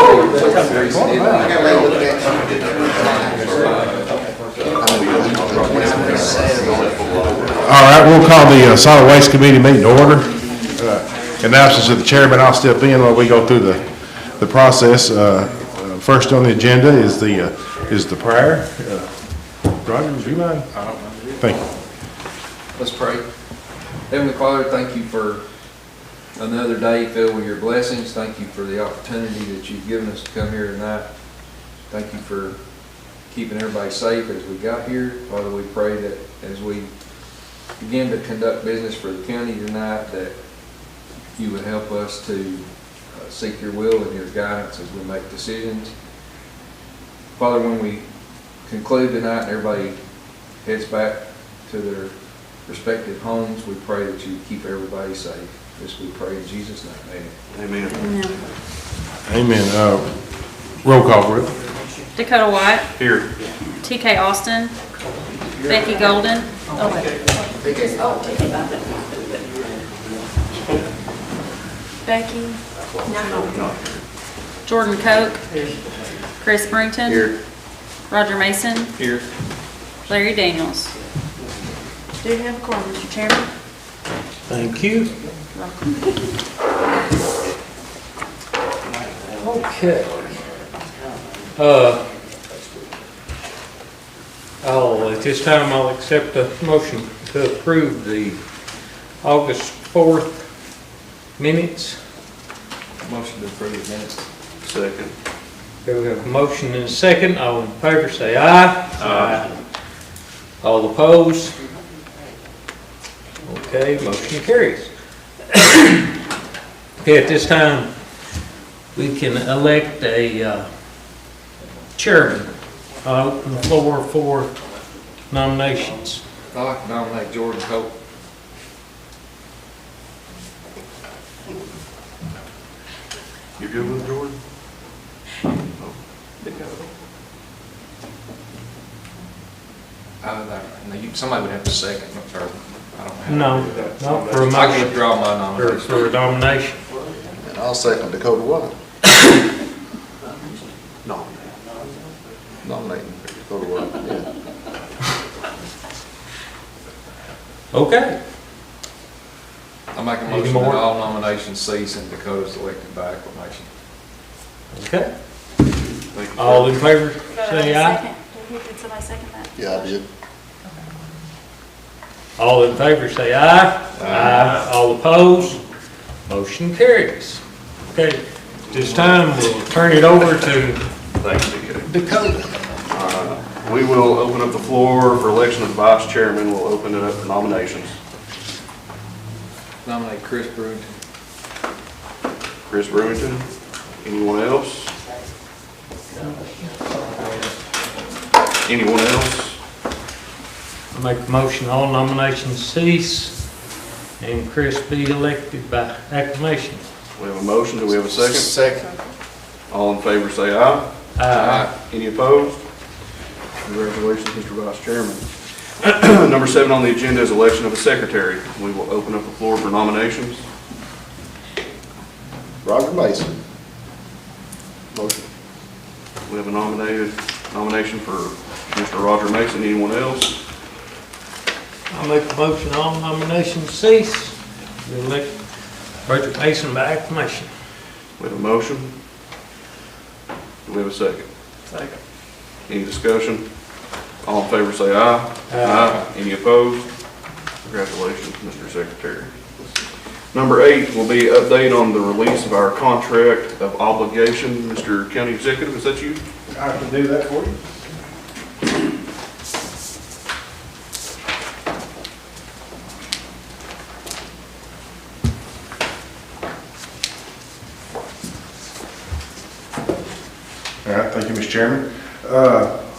All right, we'll call the Solid Waste Committee meeting to order. In the absence of the chairman, I'll step in while we go through the process. First on the agenda is the prayer. Roger, would you mind? I don't know. Thank you. Let's pray. Heavenly Father, thank you for another day filled with your blessings. Thank you for the opportunity that you've given us to come here tonight. Thank you for keeping everybody safe as we got here. Father, we pray that as we begin to conduct business for the county tonight, that you would help us to seek your will and your guidance as we make decisions. Father, when we conclude tonight and everybody heads back to their respective homes, we pray that you keep everybody safe. This we pray in Jesus' name. Amen. Amen. Amen. Roll call, Brooke. Dakota White. Here. TK Austin. Becky Golden. Becky. Jordan Koch. Chris Brington. Here. Roger Mason. Here. Larry Daniels. Do you have a quorum, Mr. Chairman? Thank you. Okay. At this time, I'll accept a motion to approve the August 4th minutes. Motion to approve the minutes. Second. Okay, we have a motion and a second. All in favor say aye. Aye. All opposed? Okay, motion carries. Okay, at this time, we can elect a chairman. I'll open the floor for nominations. I'd like to nominate Jordan Cope. You good with Jordan? Somebody would have to second, or I don't have. No, not for a I can motion, withdraw my nomination. for a nomination. And I'll second Dakota White. Nominating Dakota White, yeah. Okay. I make a Any motion more? that all nominations cease and Dakota's elected by acclamation. Okay. All in favor say aye. Did somebody second that? Yeah, I did. All in favor say aye. Aye. All opposed? Motion carries. Okay, this time we'll turn it over to Dakota. We will open up the floor for election of vice chairman. We'll open it up for nominations. Nominate Chris Brewington. Chris Brewington. Anyone else? Anyone else? I make a motion, all nominations cease and Chris be elected by acclamation. We have a motion. Do we have a second? Second. All in favor say aye. Aye. Any opposed? Congratulations, Mr. Vice Chairman. Number 7 on the agenda is election of a secretary. We will open up the floor for nominations. Roger Mason. Motion. We have a nomination for Mr. Roger Mason. Anyone else? I make a motion, all nominations cease, we elect Roger Mason by acclamation. We have a motion. Do we have a second? Second. Any discussion? All in favor say aye. Aye. Any opposed? Congratulations, Mr. Secretary. Number 8 will be update on the release of our contract of obligation. Mr. County Executive, is that you? I can do that for you. All right, thank you, Mr. Chairman.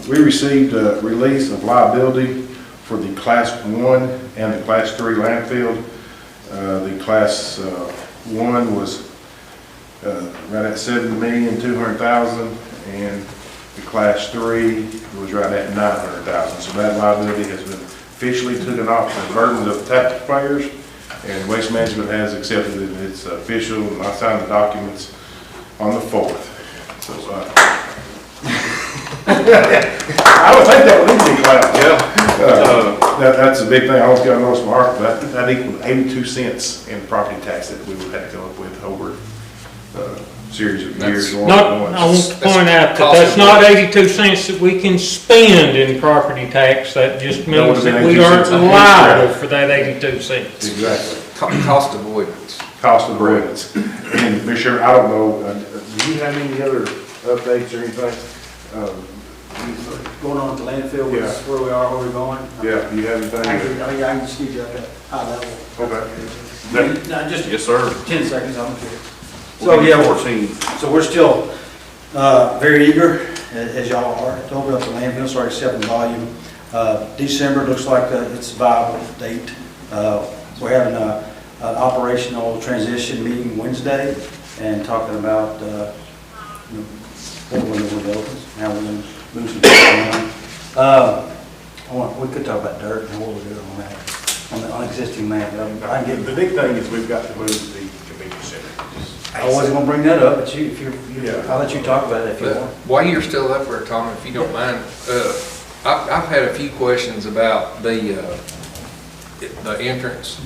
We received a release of liability for the Class 1 and the Class 3 landfill. The Class 1 was right at $7,200,000, and the Class 3 was right at $900,000. So that liability has been officially taken off the burden of taxpayers, and Waste Management has accepted it. It's official, and I signed the documents on the 4th. So, I would think that would need to be clapped. That's a big thing. I don't think I noticed, Mark, but that equals 82 cents in property tax that we would have to come up with over a series of years. That's Not, I want to point out that that's not 82 cents that we can spend in property tax. That just That would've means been that we 82 aren't cents on his liable tax. for that 82 cents. Exactly. Cost avoidance. Cost avoidance. And Mr. Chairman, I don't know, do you have any other updates or anything? Going on at the landfill, Yeah. where we are, where we're going. Yeah, do you have anything? I can just give you a high level. Okay. No, just Yes, sir. 10 seconds, I don't care. We'll So, give yeah, you 14. so we're still very eager, as y'all are, to open up the landfill, start accepting volume. December looks like it's a viable date. We're having an operational transition meeting Wednesday and talking about what we're going to do with opens, how we're going to move some things around. We could talk about dirt and what we're doing on that, on existing land. I can get, The big thing is we've got to move the convenience center. I wasn't going to bring that up, but Yeah. I'll let you talk about it if you But want. while you're still up there, Tom, if you don't mind, I've had a few questions about the entrance.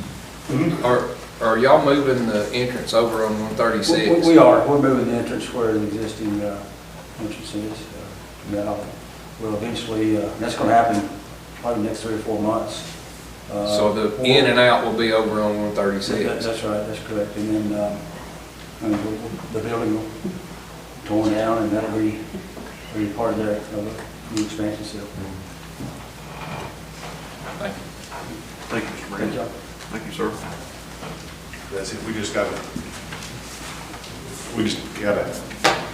Are y'all moving the entrance over on 136? We are. We're moving the entrance where the existing entrance is. Now, we'll eventually, that's going to happen probably next 3 or 4 months. So the in and out will be over on 136? That's right, that's correct. And then the building will be torn down and that'll be part of the new expansion cell. Thank you. Thank you, Mr. Good Brandon. job. Thank you, sir. That's it, we just gotta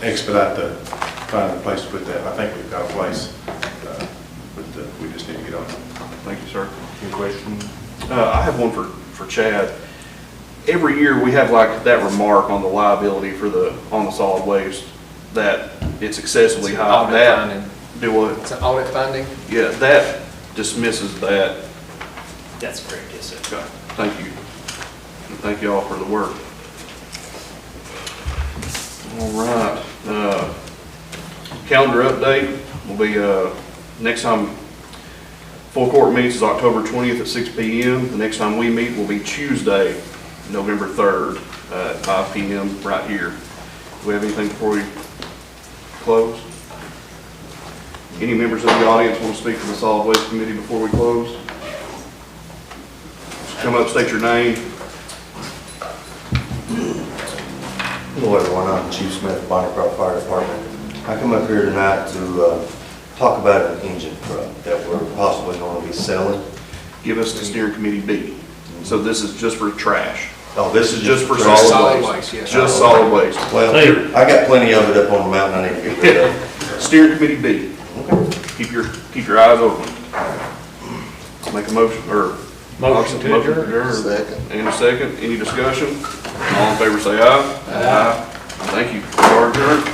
expedite finding a place to put that. I think we've got a place, but we just need to get on it. Thank you, sir. Any questions? I have one for Chad. Every year, we have like that remark on the liability on the solid waste, that it's excessively It's high. audit That, finding. do what? It's an audit finding? Yeah, that dismisses that. That's correct, yes, sir. Okay, thank you. And thank you all for the work. All right, calendar update will be, next time full court meets is October 20th at 6 p.m. The next time we meet will be Tuesday, November 3rd, at 5 p.m. right here. Do we have anything before we close? Any members of the audience want to speak to the Solid Waste Committee before we close? Just come up, state your name. Hello everyone, I'm Chief Smith, Bonnercroft Fire Department. I come up here tonight to talk about an engine truck that we're possibly going to be selling. Give us the steering committee B. So this is just for trash, Oh, this is just for trash. solid Solid waste. waste, yes. Just solid waste. Well, Clear. I got plenty of it up on the mountain I need to get rid of. Steering committee B. Keep your eyes open. Make a motion, or. Motion to adjourn. Second. And a second, any discussion? All in favor say aye. Aye. Thank you. We are adjourned.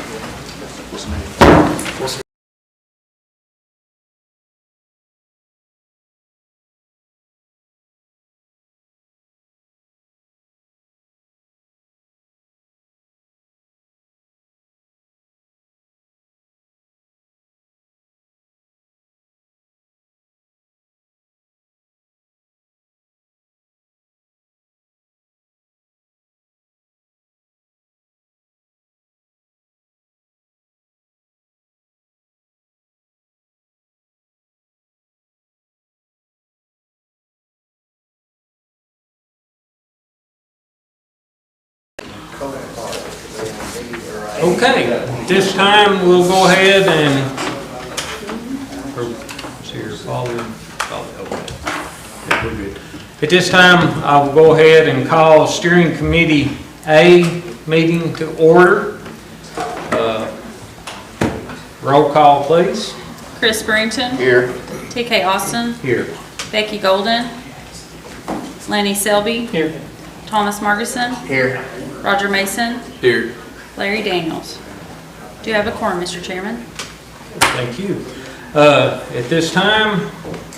Okay, this time we'll go ahead and, see your at this time, I will go ahead and call Steering Committee A meeting to order. Roll call, please. Chris Brington. Here. TK Austin. Here. Becky Golden. Lanny Selby. Here. Thomas Markison. Here. Roger Mason. Here. Larry Daniels. Do you have a quorum, Mr. Chairman? Thank you. At this time,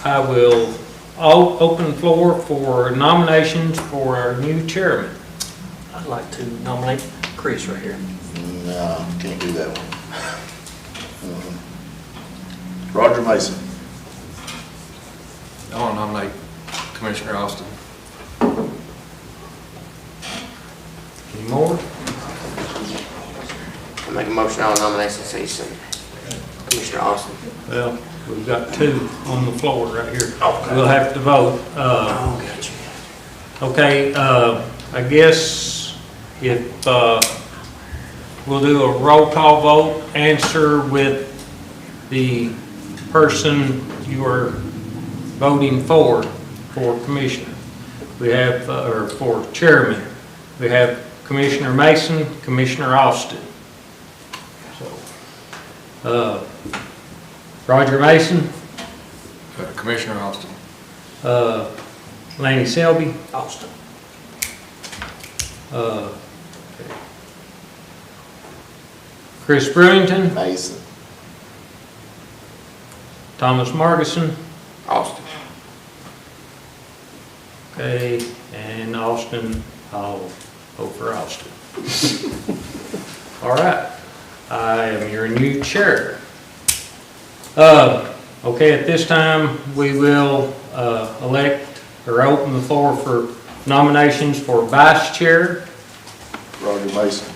I will open the floor for nominations for our new chairman. I'd like to nominate Chris right here. No, can't do that one. Roger Mason. I want to nominate Commissioner Austin. Any more? I make a motion on nomination cease. Commissioner Austin. Well, we've got two on the floor right here. We'll have to vote. Okay, I guess if, we'll do a roll call vote, answer with the person you are voting for commissioner. We have, or for chairman, we have Commissioner Mason, Commissioner Austin. So, Roger Mason, Commissioner Austin. Lanny Selby. Austin. Chris Brewington, Mason. Thomas Margison, Austin. okay, and Austin, I'll vote for Austin. All right, I am your new chair. Okay, at this time, we will elect or open the floor for nominations for vice chair. Roger Mason.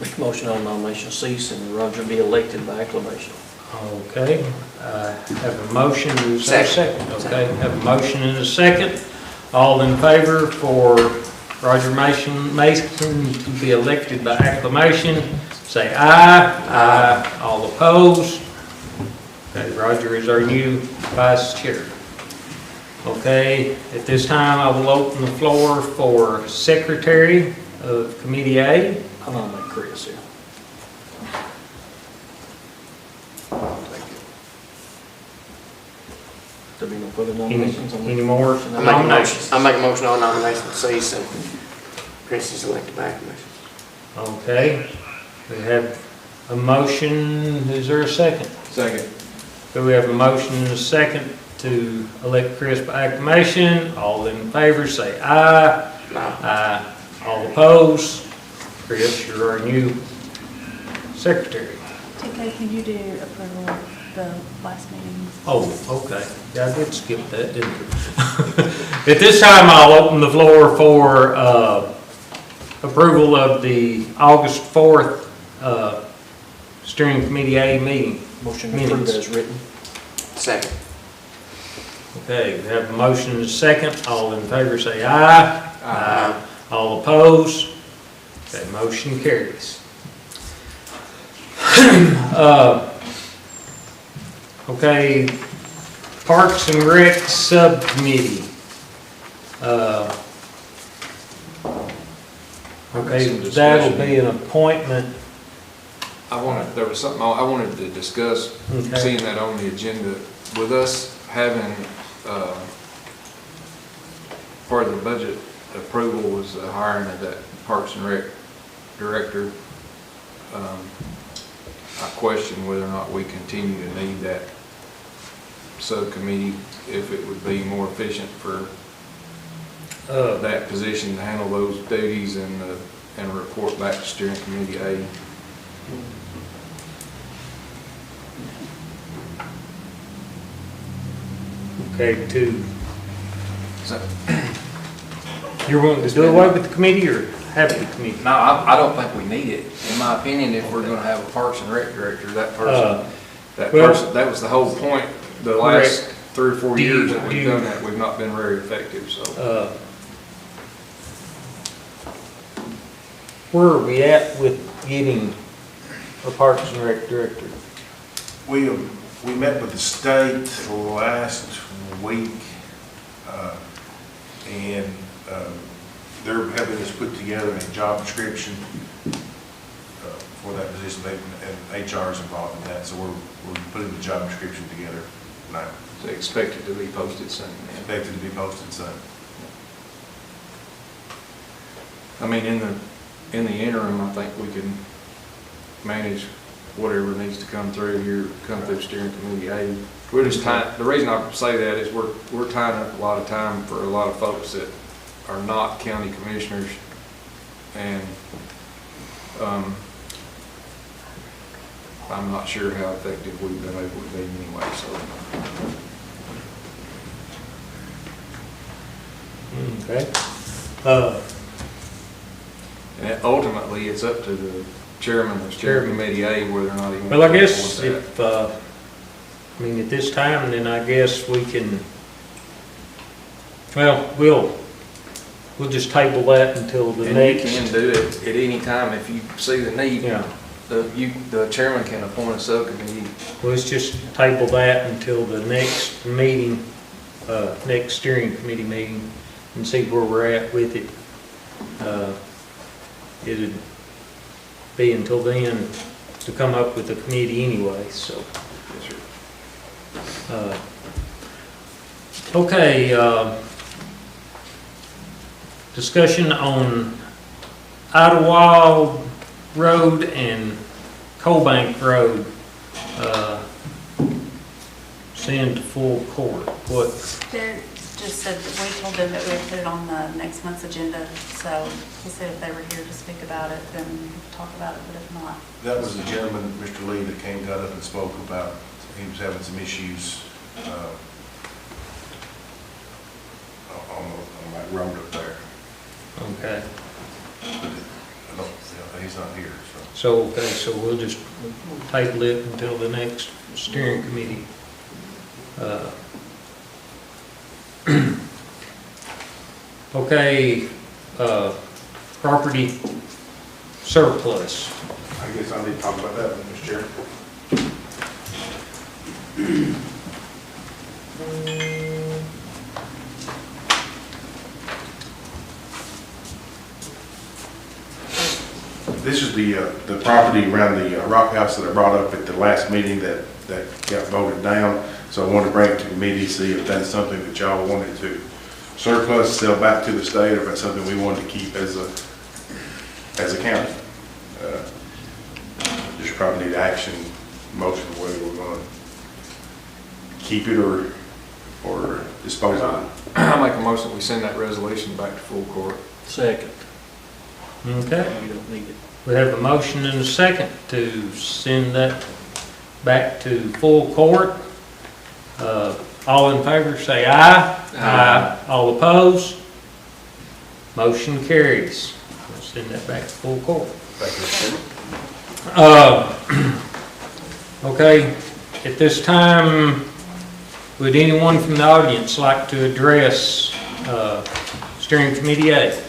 Make a motion on nomination cease and Roger be elected by acclamation. Okay, have a motion, is there a second? Okay, have a motion and a second. All in favor for Roger Mason to be elected by acclamation, say aye. Aye. All opposed? Okay, Roger is our new vice chair. Okay, at this time, I will open the floor for secretary of Committee A. I nominate Chris here. There be no further nominations on Any more I make a nominations? motion, I make a motion on nomination cease and Chris is elected by acclamation. Okay, we have a motion, is there a second? Second. So we have a motion and a second to elect Chris by acclamation. All in favor, say aye. No. Aye. All opposed? Chris, you're our new secretary. TK, can you do approval of the last meeting's? Oh, okay. Yeah, I did skip that, didn't I? At this time, I'll open the floor for approval of the August 4th Steering Committee A meeting. Motion approved Minutes. as written. Second. Okay, we have a motion and a second. All in favor say aye. Aye. All opposed? Okay, motion carries. Okay, Parks and Rec Subcommittee. Okay, that'll be an appointment. There was something I wanted to discuss, Okay. seeing that on the agenda, with us having, part of the budget approval was the hiring of that Parks and Rec director. I question whether or not we continue to need that subcommittee, if it would be more efficient for that position to handle those duties and report back to Steering Committee A. Okay, to, So, you're willing to do away with the committee or have the committee? no, I don't think we need it. In my opinion, if we're gonna have a Parks and Rec director, that well- person, that was the whole point. The last 3 or 4 Do you- years that do we've you- done that, we've not been very effective, so. Where are we at with getting a Parks and Rec director? We met with the state last week, and they're having us put together a job description for that position, and HR is involved in that, so we're putting the job description together now. So expect it to be posted soon. Expected to be posted soon. I mean, in the interim, I think we can manage whatever needs to come through here, come through Steering Committee A. We're just the reason I say that is we're tying up a lot of time for a lot of folks that are not county commissioners, and I'm not sure how effective we've been able to be anyway, so. Okay. And ultimately, it's up to the chairman of steering committee A whether or not he wants to. Well, I guess support if, I mean, at this time, then I guess we can, well, we'll just table that until the that. And you next. can do it at any time if you see the need. Yeah, The chairman can appoint a subcommittee. well, let's just table that until the next meeting, next steering committee meeting, and see where we're at with it. It'd be until then to come up with a committee anyway, so. Yes, sir. Okay, discussion on Idlewild Road and Coal Bank Road, send to full court. What, They just said that we told them that we would put it on the next month's agenda, so he said if they were here to speak about it, then talk about it, but if not. That was the gentleman, Mr. Lee, that got up and spoke about, he was having some issues on that road up there. okay, He's not here, so. okay, so we'll just table it until the next steering committee. Okay, property surplus. I guess I need to talk about that, Mr. Chair. This is the property around the rock house that I brought up at the last meeting that got voted down. So I wanted to bring it to the committee, see if that's something that y'all wanted to surplus, sell back to the state, or if that's something we wanted to keep as a county. Just probably need action, motion, whether we're going to keep it or dispose of it. I make a motion that we send that resolution back to full court. Second. Okay. You don't need it. We have a motion and a second to send that back to full court. All in favor say aye. Aye. All opposed? Motion carries. We'll send that back to full court. Thank you, Mr. Chairman. Okay, at this time, would anyone from the audience like to address steering committee A?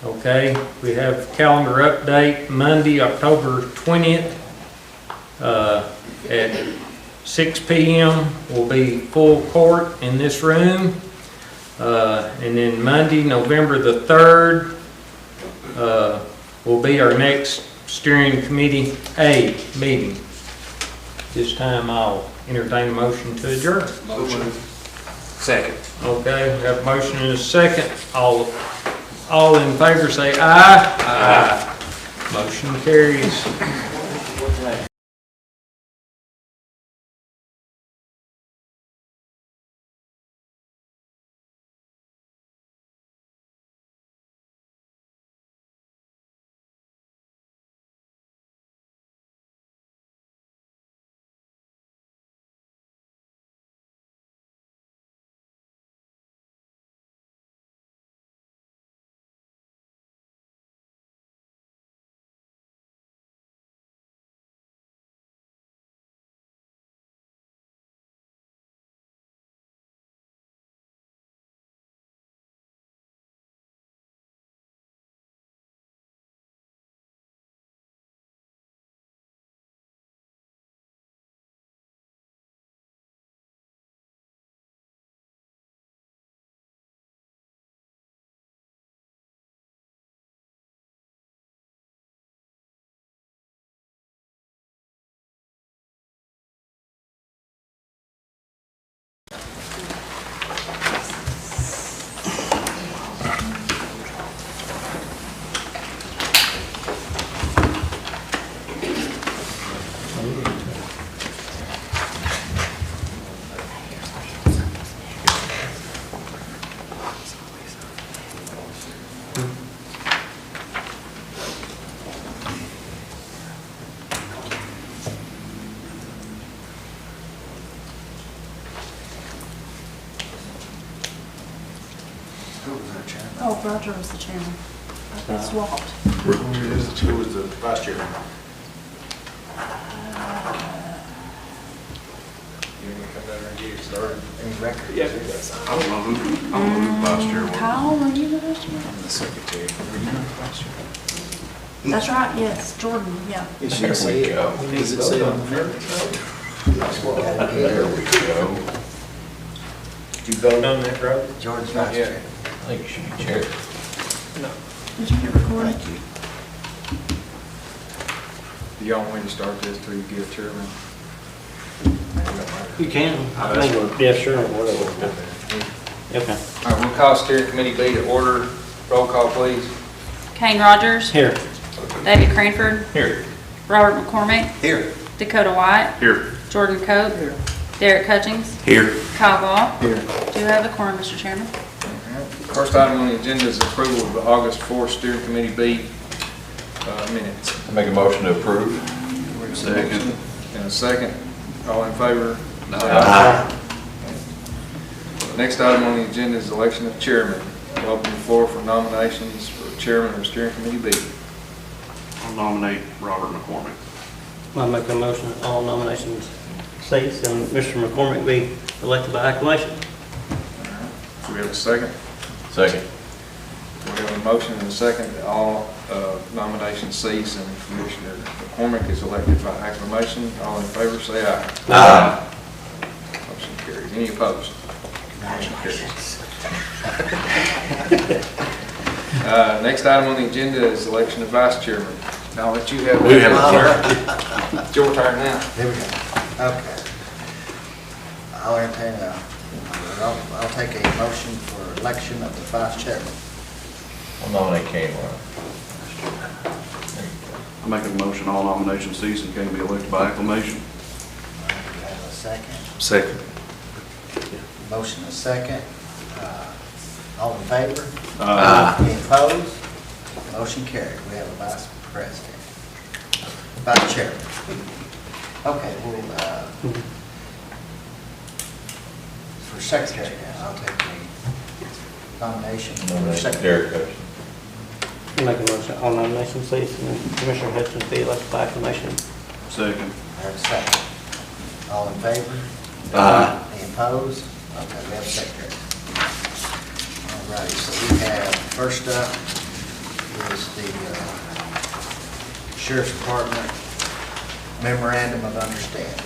Okay, we have calendar update Monday, October 20th at 6 p.m. will be full court in this room. And then Monday, November the 3rd will be our next steering committee A meeting. This time I'll entertain a motion to adjourn. Motion. Second. Okay, we have a motion and a second. All in favor say aye. Aye. Motion carries. Oh, Roger was the chairman. They swapped. Who was the vice chairman? I don't know who vice chair was. Kyle, were you the vice chairman? I'm the secretary. That's right, yes, Jordan, yeah. Is it say on the There we go. Did you vote on that, Rob? George Not Vice yet. Chair. I think you should be chair. Did you get recorded? Thank you. Do y'all want me to start this till you get a chairman? You can. I think, yeah, sure, whatever. Okay. All right, we'll call steering committee B to order. Roll call, please. Kane Rogers, Here. David Cranford, Here. Robert McCormick, Here. Dakota White, Here. Jordan Cope, Derek Hutchings, Here. Kyle Ball. Here. Do you have a quorum, Mr. Chairman? First item on the agenda is approval of the August 4th steering committee B minutes. I make a motion to approve. Second. And a second. All in favor? Aye. Next item on the agenda is election of chairman. I'll open the floor for nominations for chairman of steering committee B. I'll nominate Robert McCormick. I make a motion, all nominations cease, and Mr. McCormick be elected by acclamation. Do we have a second? Second. We have a motion and a second that all nominations cease and Commissioner McCormick is elected by acclamation. All in favor, say aye. Aye. Motion carries. Any opposed? Motion carries. Next item on the agenda is election of vice chairman. Now that you have. We have a It's your turn now. Here we go. Okay. I'll entertain I'll take a motion for election of the vice chairman. I'll nominate Kane Ryan. I make a motion, all nominations cease and can be elected by acclamation. Do we have a second? Second. Motion is second. All in favor? Aye. Any opposed? Motion carried. We have a vice president. Vice chairman. Okay, we'll, for secretary, I'll take the nomination for Nominate secretary. Derek Hutchins. I make a motion, all nominations cease, and Commissioner Hutchins be elected by acclamation. Second. I have a second. All in favor? Aye. Any opposed? Okay, we have a secretary. All righty, so we have, first up is the Sheriff's Department Memorandum of Understanding.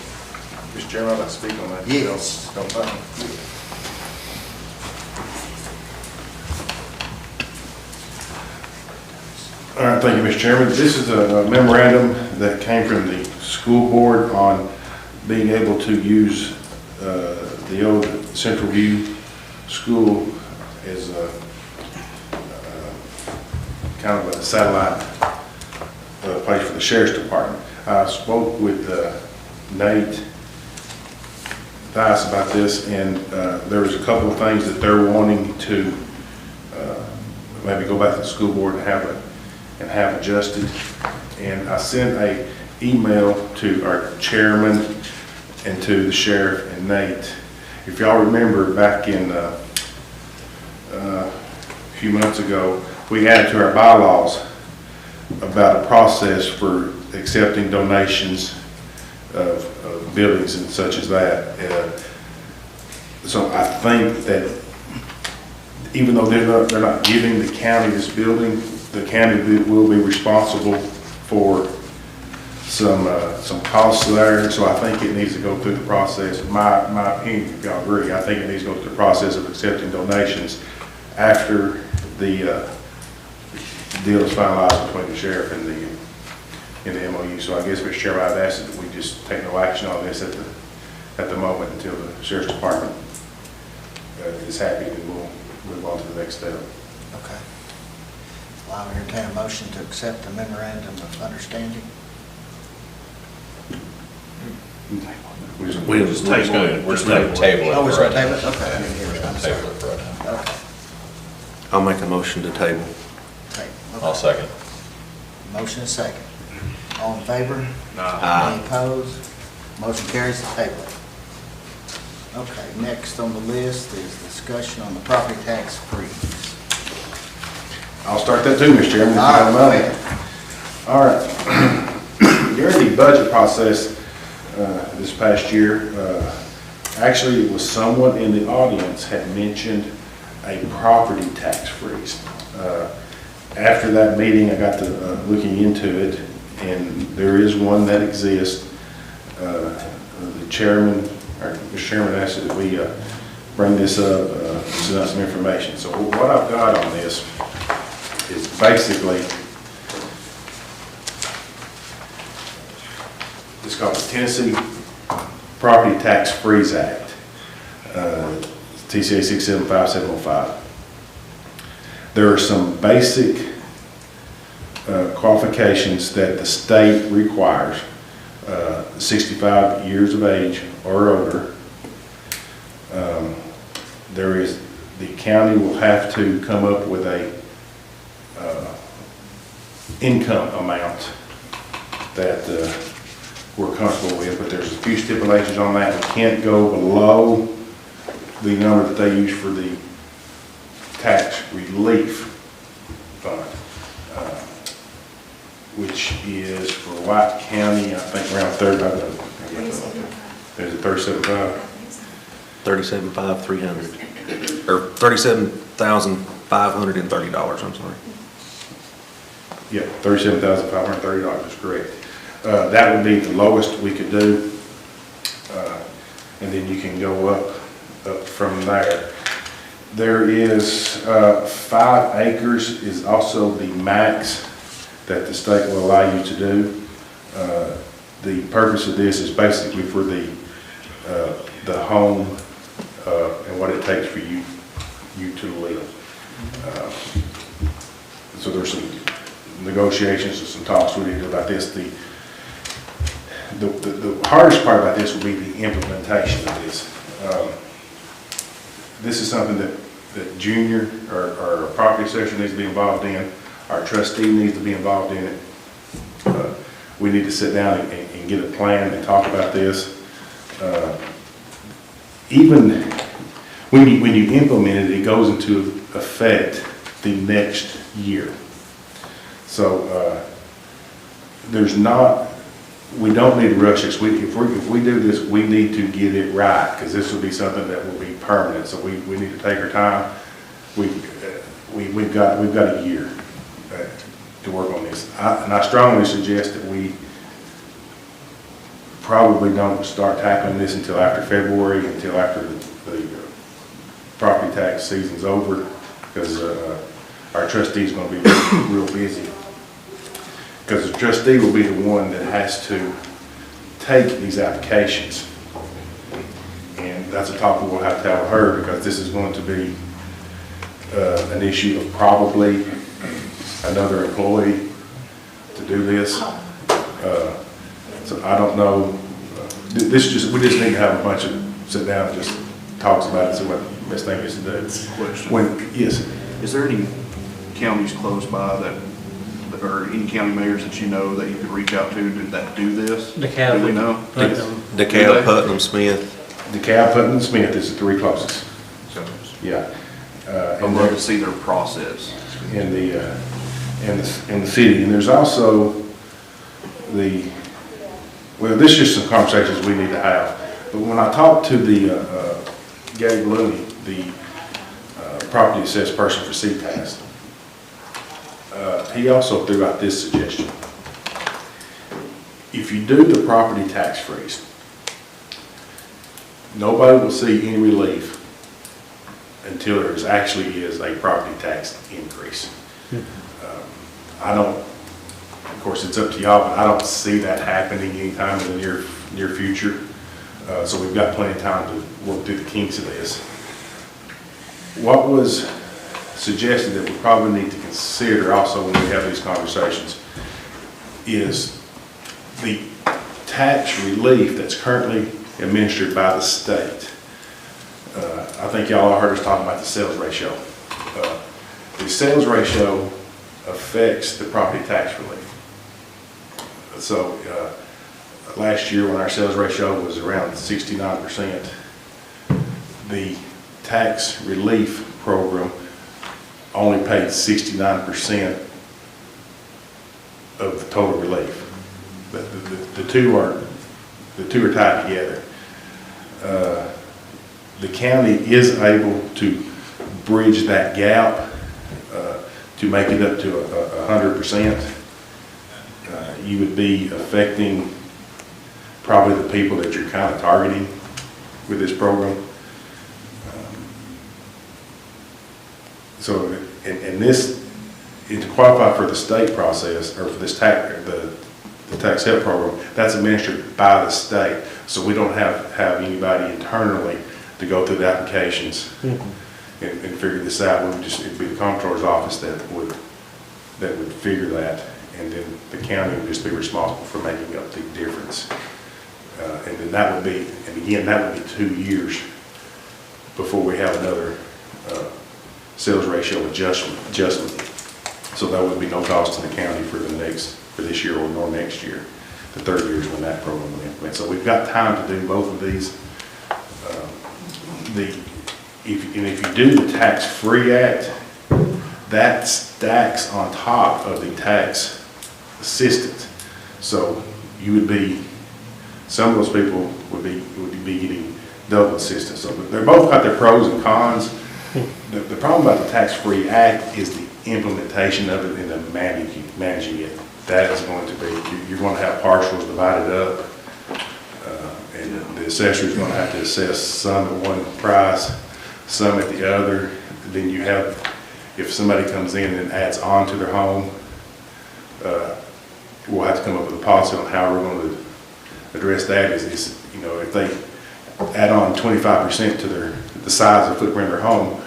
Mr. Chairman, I'd like to speak on that. Yes. Don't mind. All right, thank you, Mr. Chairman. This is a memorandum that came from the school board on being able to use the old Central View School as a kind of a satellite place for the Sheriff's Department. I spoke with Nate Thies about this, and there was a couple of things that they're wanting to maybe go back to the school board and have adjusted. And I sent a email to our chairman and to the sheriff and Nate. If y'all remember back in a few months ago, we added to our bylaws about a process for accepting donations of buildings and such as that. So I think that even though they're not giving the county this building, the county will be responsible for some costs there. So I think it needs to go through the process. My opinion, if y'all agree, I think it needs to go through the process of accepting donations after the deal is finalized between the sheriff and the MOU. So I guess, Mr. Chairman, I'd ask that we just take no action on this at the moment until the Sheriff's Department is happy, and we'll move on to the next step. Okay. Well, I'll entertain a motion to accept the memorandum of understanding. We're just going to table it Oh, it's for on right table? now. Okay, I didn't hear it. I'm sorry. Table it for right now. Okay. I'll make a motion to table. Table. I'll Okay. second. Motion is second. All in favor? Aye. Any opposed? Motion carries to table it. Okay, next on the list is discussion on the property tax freeze. I'll start that too, Mr. Chairman, if you All right, don't go mind. ahead. All right. During the budget process this past year, actually, it was someone in the audience had mentioned a property tax freeze. After that meeting, I got to looking into it, and there is one that exists. The chairman, or the chairman asked that we bring this up, send out some information. So what I've got on this is basically, it's called the Tennessee Property Tax Freeze Act, TCA 675705. There are some basic qualifications that the state requires, 65 years of age or older. The county will have to come up with a income amount that we're comfortable with, but there's a few stipulations on that. We can't go below the number that they use for the tax relief fund, which is for White County, I think around 37,500. 37,500, or $37,530, I'm sorry. Yeah, $37,530 is correct. That would be the lowest we could do, and then you can go up from there. There is 5 acres is also the max that the state will allow you to do. The purpose of this is basically for the home and what it takes for you to live. So there's some negotiations and some talks we need to do about this. The hardest part about this will be the implementation of this. This is something that Junior, our property assessor, needs to be involved in. Our trustee needs to be involved in it. We need to sit down and get a plan and talk about this. Even when you implement it, it goes into effect the next year. So we don't need to rush this. If we do this, we need to get it right, because this will be something that will be permanent. So we need to take our time. We've got a year to work on this. And I strongly suggest that we probably don't start tackling this until after February, until after the property tax season's over, because our trustee's going to be real busy. Because the trustee will be the one that has to take these applications. And that's a talk we'll have to have with her, because this is going to be an issue of probably another employee to do this. So I don't know. We just need to have a bunch of sit down and just talks about it, see what the best thing is to do. Question. Yes. Is there any counties close by or any county mayors that you know that you could reach out to that do this? DeKalb. Do we know? DeKalb, Putnam, Smith. DeKalb, Putnam, Smith is the 3 closest. Yeah. I'd love to see their process. In the city. And there's also this is just some conversations we need to have. But when I talked to the Gabe Looney, the property assessed person for CTAS, he also threw out this suggestion. If you do the property tax freeze, nobody will see any relief until there actually is a property tax increase. Of course, it's up to y'all, but I don't see that happening anytime in the near future. So we've got plenty of time to work through the kinks of this. What was suggested that we probably need to consider also when we have these conversations is the tax relief that's currently administered by the state. I think y'all all heard us talking about the sales ratio. The sales ratio affects the property tax relief. So last year when our sales ratio was around 69%, the tax relief program only paid 69% of the total relief. But the two are tied together. The county is able to bridge that gap to make it up to 100%. You would be affecting probably the people that you're kind of targeting with this program. So, and this, and to qualify for the state process, or for this the tax help program, that's administered by the state. So we don't have anybody internally to go through the applications and figure this out. It'd be the comptroller's office that would figure that, and then the county would just be responsible for making up the difference. And then that would be, and again, that would be 2 years before we have another sales ratio adjustment. So that would be no cost to the county for this year or nor next year. The third year is when that program will implement. So we've got time to do both of these. If you do the Tax-Free Act, that stacks on top of the tax assistance. So you would be, some of those people would be getting double assistance. So they're both got their pros and cons. The problem about the Tax-Free Act is the implementation of it and the managing it. That is going to be, you're going to have partials divided up, and the assessor is going to have to assess some at one price, some at the other. Then you have, if somebody comes in and adds on to their home, we'll have to come up with a policy on how we're going to address that. Is you know, if they add on 25% to the size of footprint of their home,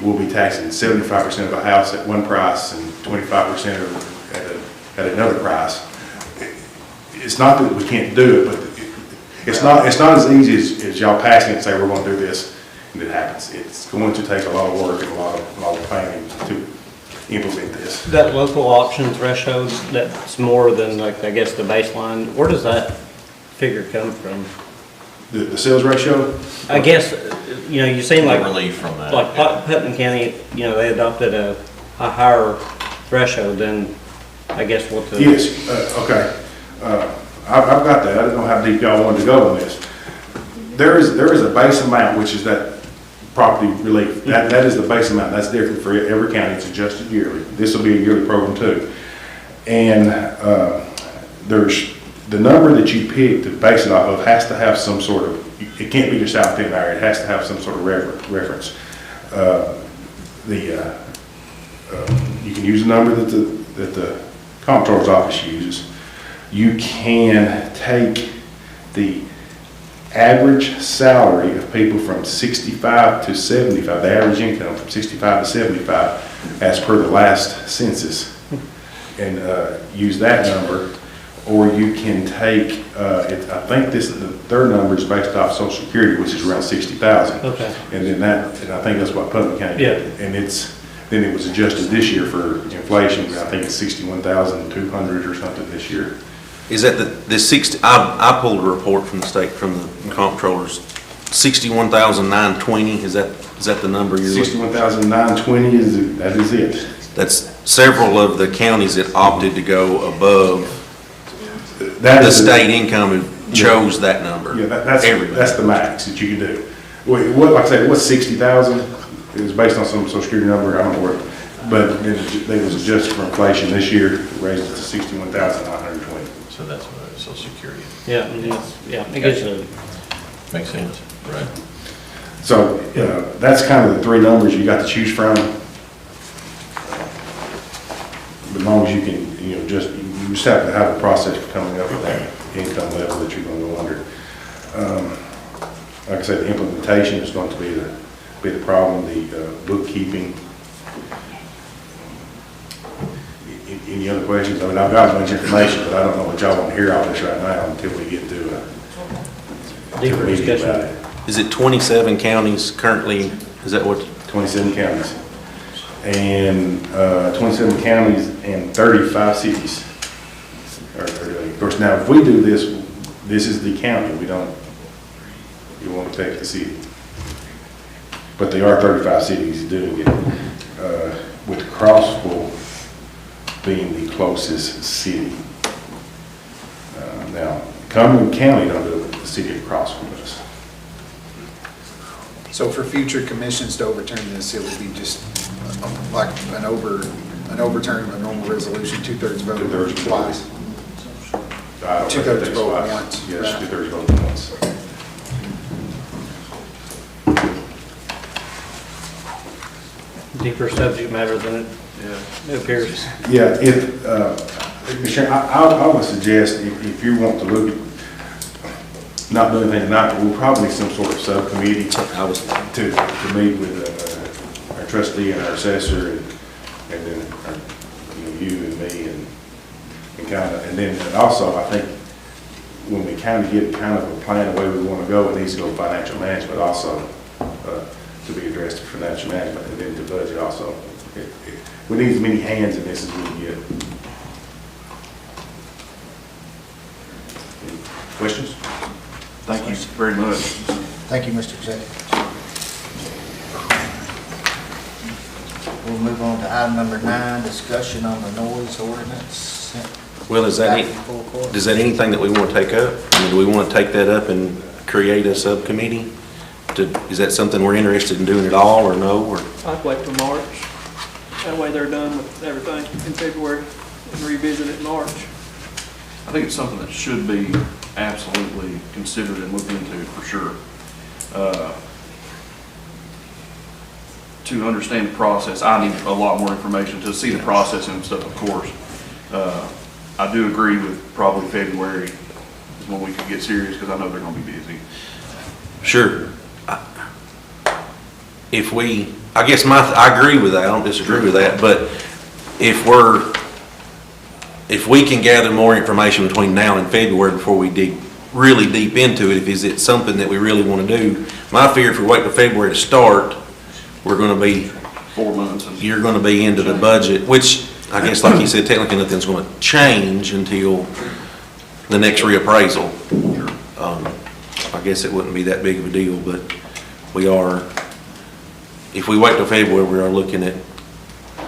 we'll be taxing 75% of a house at one price and 25% at another price. It's not that we can't do it, but it's not as easy as y'all passing it and say we're going to do this and it happens. It's going to take a lot of work and a lot of planning to implement this. That local option threshold, that's more than like, I guess, the baseline, where does that figure come from? The sales ratio? I guess, you know, you seem like, Relief from that. like Putnam County, you know, they adopted a higher threshold than, I guess, what the. Yes, okay. I've got that. I don't know how deep y'all wanted to go on this. There is a base amount, which is that property relief. That is the base amount. That's different for every county. It's adjusted yearly. This will be a yearly program too. And there's the number that you pick to base it off of has to have some sort of, it can't be just out there. It has to have some sort of reference. You can use a number that the comptroller's office uses. You can take the average salary of people from 65 to 75, the average income from 65 to 75, as per the last census, and use that number. Or you can take, I think their number is based off Social Security, which is around 60,000. Okay. And I think that's what Putnam County did. And then it was adjusted this year for inflation. I think it's 61,200 or something this year. Is that the 60, I pulled a report from the state, from the comptrollers, 61,920, is that the number you're looking? 61,920 that is it. That's several of the counties that opted to go above The state income and chose that number. Yeah, that's the max that you can do. Like I said, it was 60,000. It was based on some Social Security number, I don't know where, but it was adjusted for inflation this year, raised it to 61,920. So that's what it is, Social Security. Yeah, it gives a. Makes sense, right? So, that's kind of the three numbers you got to choose from. As long as you can, you just have to have a process for coming up with that income level that you're going to go under. Like I said, the implementation is going to be the problem, the bookkeeping. Any other questions? I mean, I've got a bunch of information, but I don't know what y'all want to hear all this right now until we get to a Deeper meeting discussion. about it. Is it 27 counties currently, is that what? 27 counties. And 27 counties and 35 cities. Of course, now if we do this, this is the county. We won't affect the city. But there are 35 cities doing it. with Crossville being the closest city. Now, Cumberland County don't do it, the city of Crossville does. So for future commissions to overturn this, it would be just like an overturn of a normal resolution, two-thirds vote Two-thirds twice. I don't think Two-thirds it takes vote five. once, Yes, right. two-thirds vote once. Deeper subject matter than it appears. Yeah, if, Mr. Chairman, I would suggest if you want to look at, not doing anything tonight, but we'll probably some sort of subcommittee to meet with our trustee and our assessor and then you and me and kind of, and then also I think when we kind of get kind of a plan the way we want to go, it needs to go financial management also to be addressed to financial management and then to budget also. We need as many hands in this as we can get. Any questions? Thank you very much. Thank you, Mr. Executive. We'll move on to item number 9, discussion on the noise ordinance. Well, is that, Back to full court. is that anything that we want to take up? I mean, do we want to take that up and create a subcommittee? Is that something we're interested in doing at all, or no, or? I'd wait till March. That way they're done with everything in February and revisit it in March. I think it's something that should be absolutely considered and looked into for sure. To understand the process, I need a lot more information to see the process and stuff, of course. I do agree with probably February is when we could get serious, because I know they're gonna be busy. Sure. If we, I guess I agree with that, I don't disagree with that, but if we can gather more information between now and February before we dig really deep into it, is it something that we really want to do? My fear, if we wait till February to start, we're going to be 4 months. You're going to be into the budget, which I guess, like you said, technically nothing's going to change until the next reappraisal. I guess it wouldn't be that big of a deal, but we are, if we wait till February, we are looking at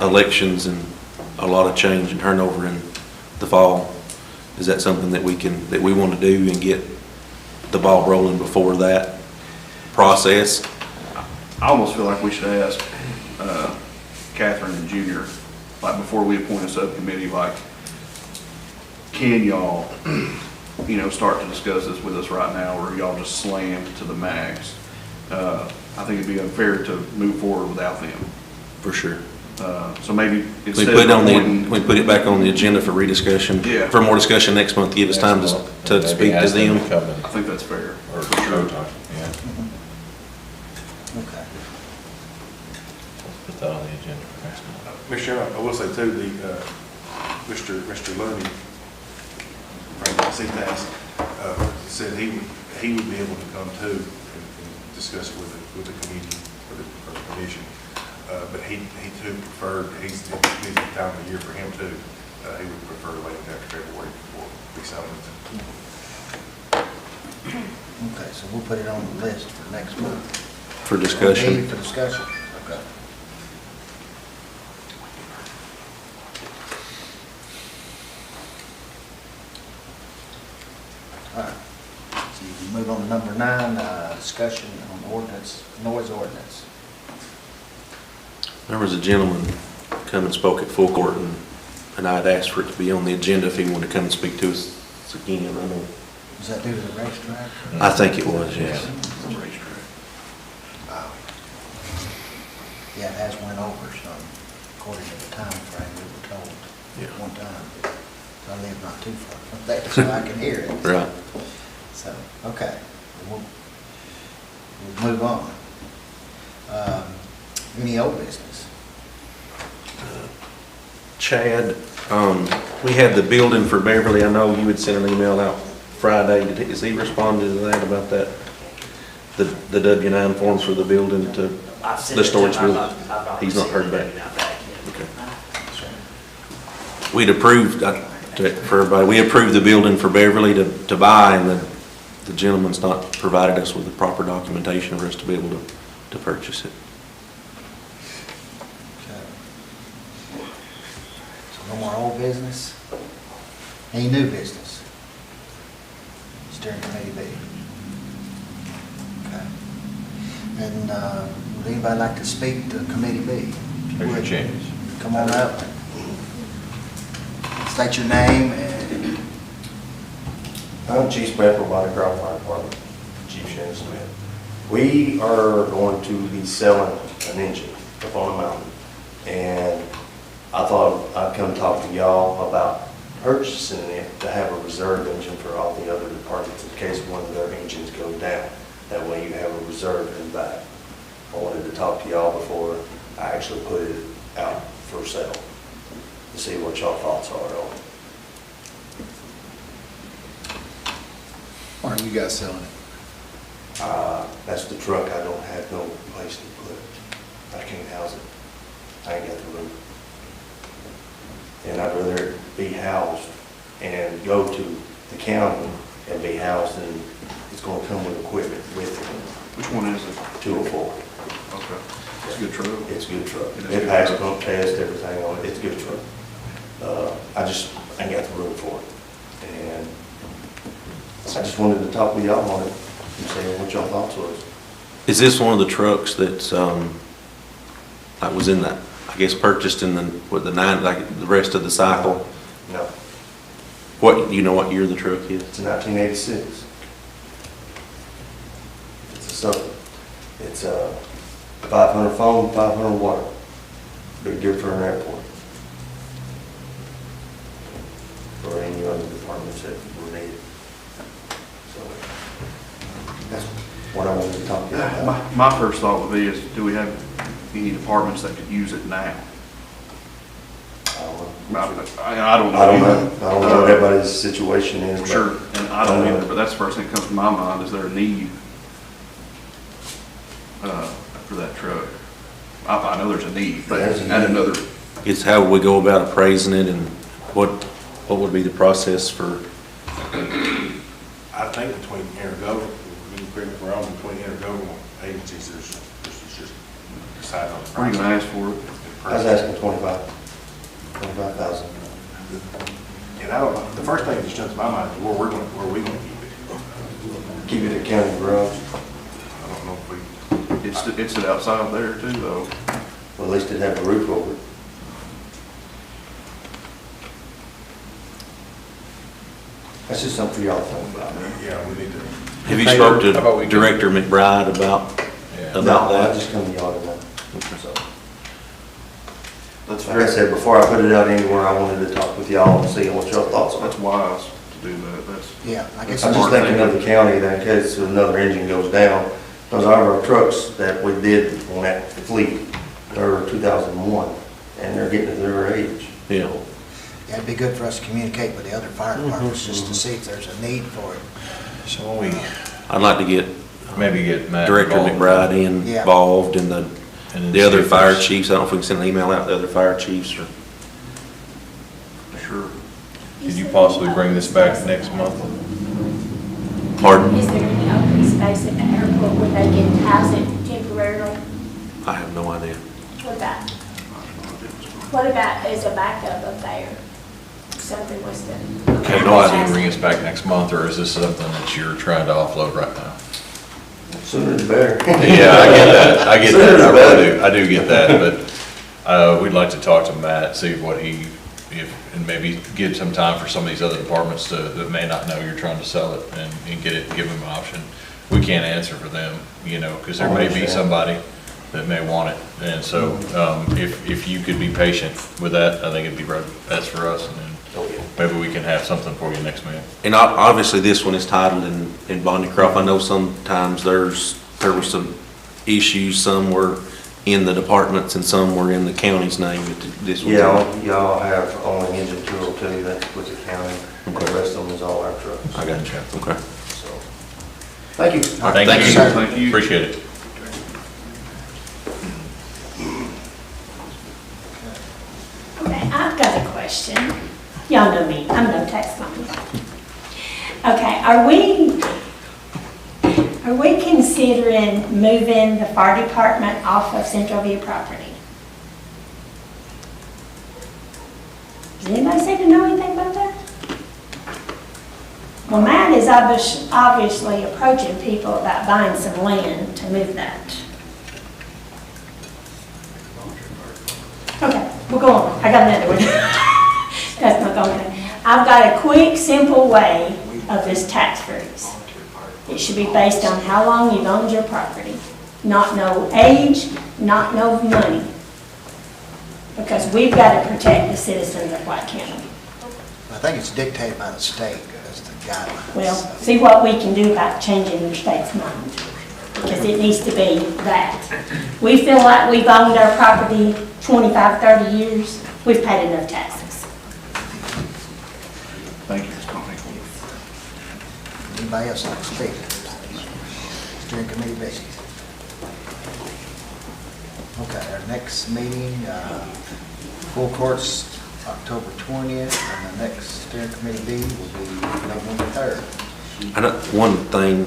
elections and a lot of change and turnover in the fall. Is that something that we want to do and get the ball rolling before that process? I almost feel like we should ask Catherine and Junior, like before we appoint a subcommittee, like, can y'all, start to discuss this with us right now, or y'all just slammed to the max? I think it'd be unfair to move forward without them. For sure. So maybe We instead put of we put it back on the agenda for rediscussion, Yeah. for more discussion next month, give us time to Maybe speak to ask them them. to come in, I think that's fair. or For sure. showtime, yeah. Okay. Let's put that on the agenda for next month. Mr. Chairman, I will say too, Mr. Lundy from CTAS said he would be able to come too and discuss it with the committee or the commission. But he too preferred, he's busy time of the year for him too. He would prefer to wait after February before we sign it. Okay, so we'll put it on the list for next month. For discussion. Need for discussion. Okay. All right. So you move on to number 9, discussion on ordinance, noise ordinance. There was a gentleman come and spoke at full court, and I'd asked for it to be on the agenda if he wanted to come and speak to us again. I know. Was that due to the racetrack? I think it was, yes. Wow. Yeah, it has went over some, according to the time frame we were told Yeah. one time. I live not too far from there, so I can hear it. Right. So, okay, we'll move on. Any old business? Chad, we had the building for Beverly. I know you had sent an email out Friday. Has he responded to that about that? The W-9 forms for the building to the storage building? He's not heard back. Okay. We'd approved, for everybody, we approved the building for Beverly to buy, and the gentleman's not provided us with the proper documentation for us to be able to purchase it. Okay. No more old business? Any new business? Steering committee B. Okay. And would anybody like to speak to committee B? There's your chance. Come on up. State your name and I'm Chief Smith from Bonnie Crown Fire Department, Chief Shannon Smith. We are going to be selling an engine up on the mountain, and I thought I'd come talk to y'all about purchasing it to have a reserve engine for all the other departments in case one of their engines goes down. That way you have a reserve in the back. I wanted to talk to y'all before I actually put it out for sale, to see what y'all thoughts are on it. Why are you guys selling it? That's the truck, I don't have no place to put it. I can't house it. I ain't got the room. And I'd rather it be housed and go to the county and be housed, and it's gonna come with equipment with it. Which one is it? 204. Okay. It's a good truck. It's a good truck. It is a It good passed truck. pump test, everything on it. It's a good truck. I just ain't got the room for it. And I just wanted to talk with y'all on it and see what y'all thoughts was. Is this one of the trucks that's, that was in that, I guess, purchased in the, with the like the rest of the cycle? No, What, do you know what year the truck is? it's a 1986. It's a something. It's a 500 foam, 500 water. Big deal for an airport. For any other departments that were needed. So, that's what I wanted to talk to you about. My first thought would be is, do we have any departments that could use it now? I don't know. I don't know. I don't know what everybody's situation is. but- Sure, and I don't either, but that's the first thing that comes to my mind, is there a need for that truck? I know there's a need, but There's a add need. another, It's how would we go about appraising it, and what would be the process for, I think between intergovernmental, between intergovernmental agencies, there's just deciding on the what are you price. gonna ask for it? I was asking 25,000. And I don't know, the first thing that jumps to my mind is where are we gonna keep it? Keep it at county garage. I don't know if we, It's outside there too, though. Well, at least it'd have a roof over it. That's just something for y'all to think about. yeah, we need to. have you Hey, spoke how about we to do- Director McBride about Yeah. No, I that? just come to y'all tonight. So, That's like I said, before I put it out anywhere, I wanted to talk with y'all and see what your thoughts are. That's wise to do that, that's. yeah, I guess. I'm just thinking of the county that in case another engine goes down, those are our trucks that we did on that fleet, they're 2001, and they're getting to their age. Yeah. Yeah, it'd be good for us to communicate with the other fire departments just to see if there's a need for it. So when we I'd like to get maybe get Matt Director involved, McBride Yeah. involved, and and then the see other if fire there's- chiefs. I don't know if we can send an email out to the other fire chiefs, or, Sure. Could you possibly bring this back next month? pardon? Is there any open space at the airport where they can house it temporarily? I have no idea. What about as a backup up there? If something was to. Have no idea to bring us back next month, or is this something that you're trying to offload right now? Sooner the better. Yeah, I get that, I get Sooner that, the I better. really do, I do get that, but, we'd like to talk to Matt, see what and maybe give some time for some of these other departments that may not know you're trying to sell it, and get it, give them an option. We can't answer for them, because there may be Understand. somebody that may want it, and so, if you could be patient with that, I think it'd be best for us, and then Oh, yeah. maybe we can have something for you next meeting. And obviously, this one is titled in Bonnie Croft. I know sometimes there were some issues, some were in the departments and some were in the county's name, but this one. Yeah, y'all have only engine 202, that's with the county, and the rest of them is all our trucks. I got you, okay. So, thank you. Thank you. sir. Thank you. Appreciate it. Okay, I've got a question. Y'all know me, I'm no tax money. Okay, are we considering moving the fire department off of Central View property? Does anybody seem to know anything about that? Well, Matt is obviously approaching people about buying some land to move that. Okay, we'll go on. I got another one. That's not going to. I've got a quick, simple way of this tax freeze. It should be based on how long you've owned your property, not no age, not no money. Because we've got to protect the citizens of White County. I think it's dictated by the state as the guidelines. Well, see what we can do about changing the state's mind, because it needs to be that. We feel like we've owned our property 25, 30 years, we've paid enough taxes. Thank you, Ms. Connie. Anybody else like to speak? Steering committee business. Okay, our next meeting, full court's October 20th, and the next steering committee meeting will be November 3rd. I know, one thing,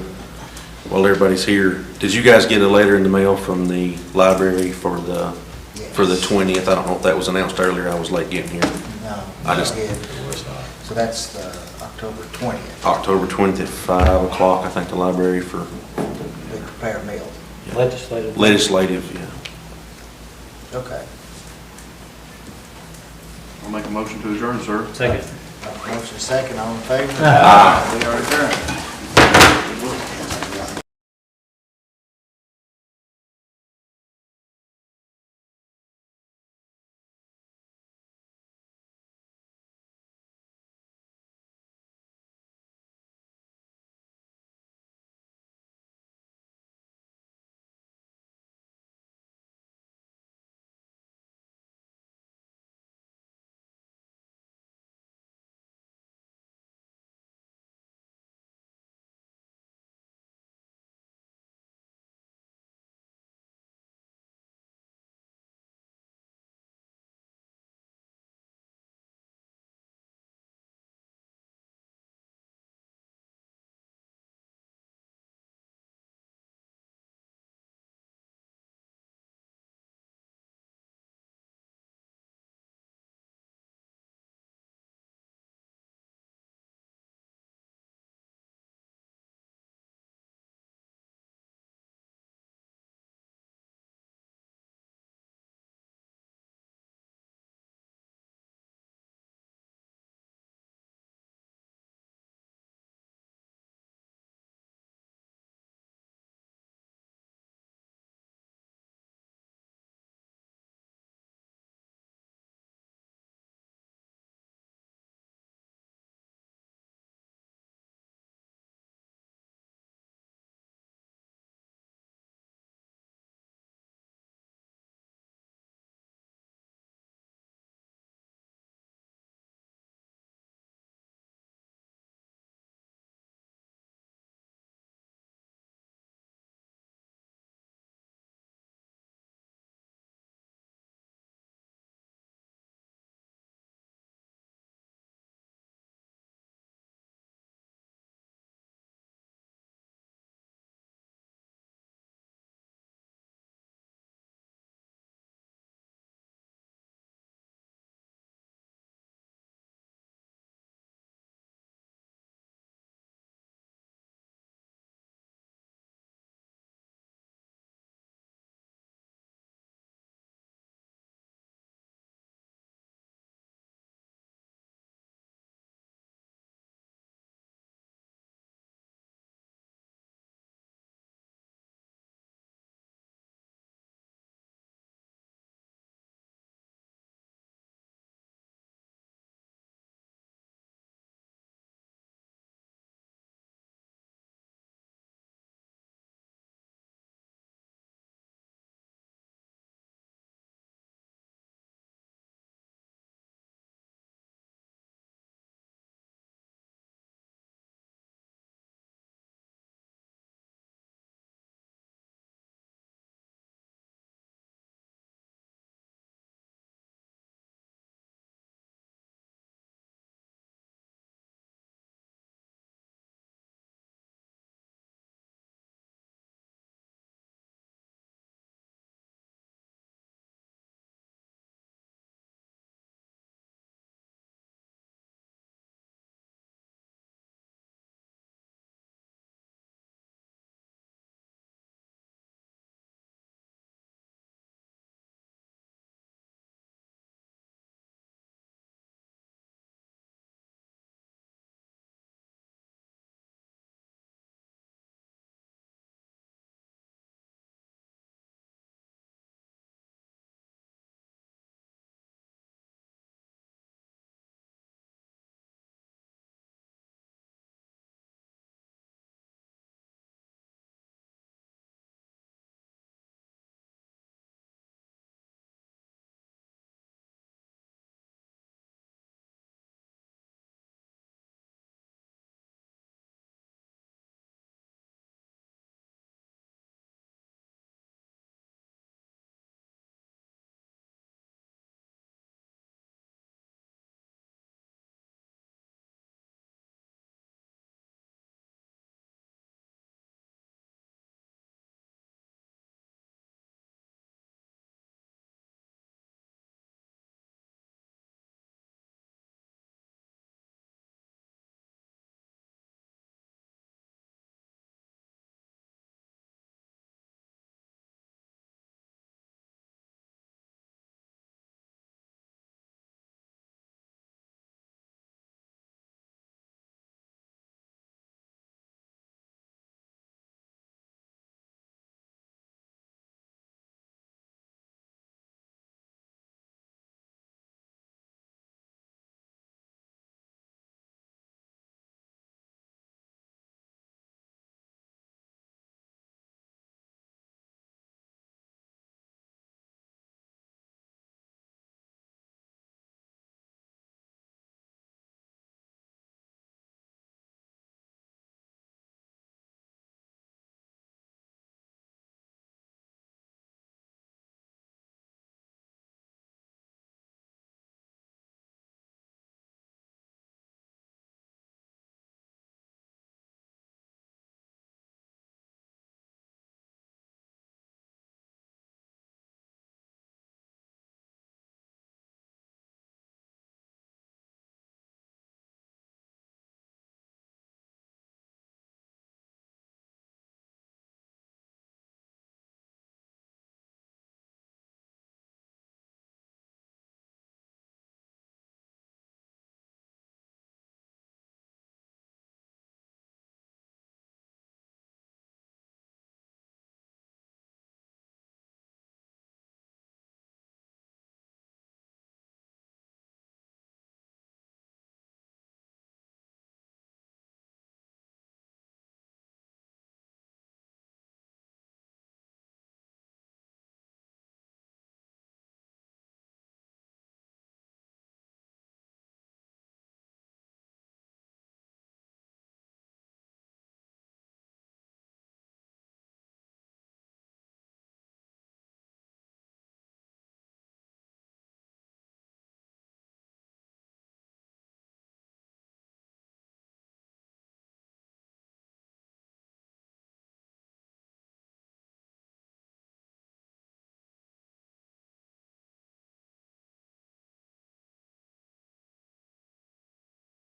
while everybody's here, did you guys get a letter in the mail from the library for the 20th? I don't know if that was announced earlier, I was late getting here. No, I just- did. So that's the October 20th, October 20th at 5 o'clock, I think, the library for they prepare meals. Legislative. legislative, yeah. Okay. I'll make a motion to adjourn, sir. Second. Motion second, all in favor? Aye. We are adjourned.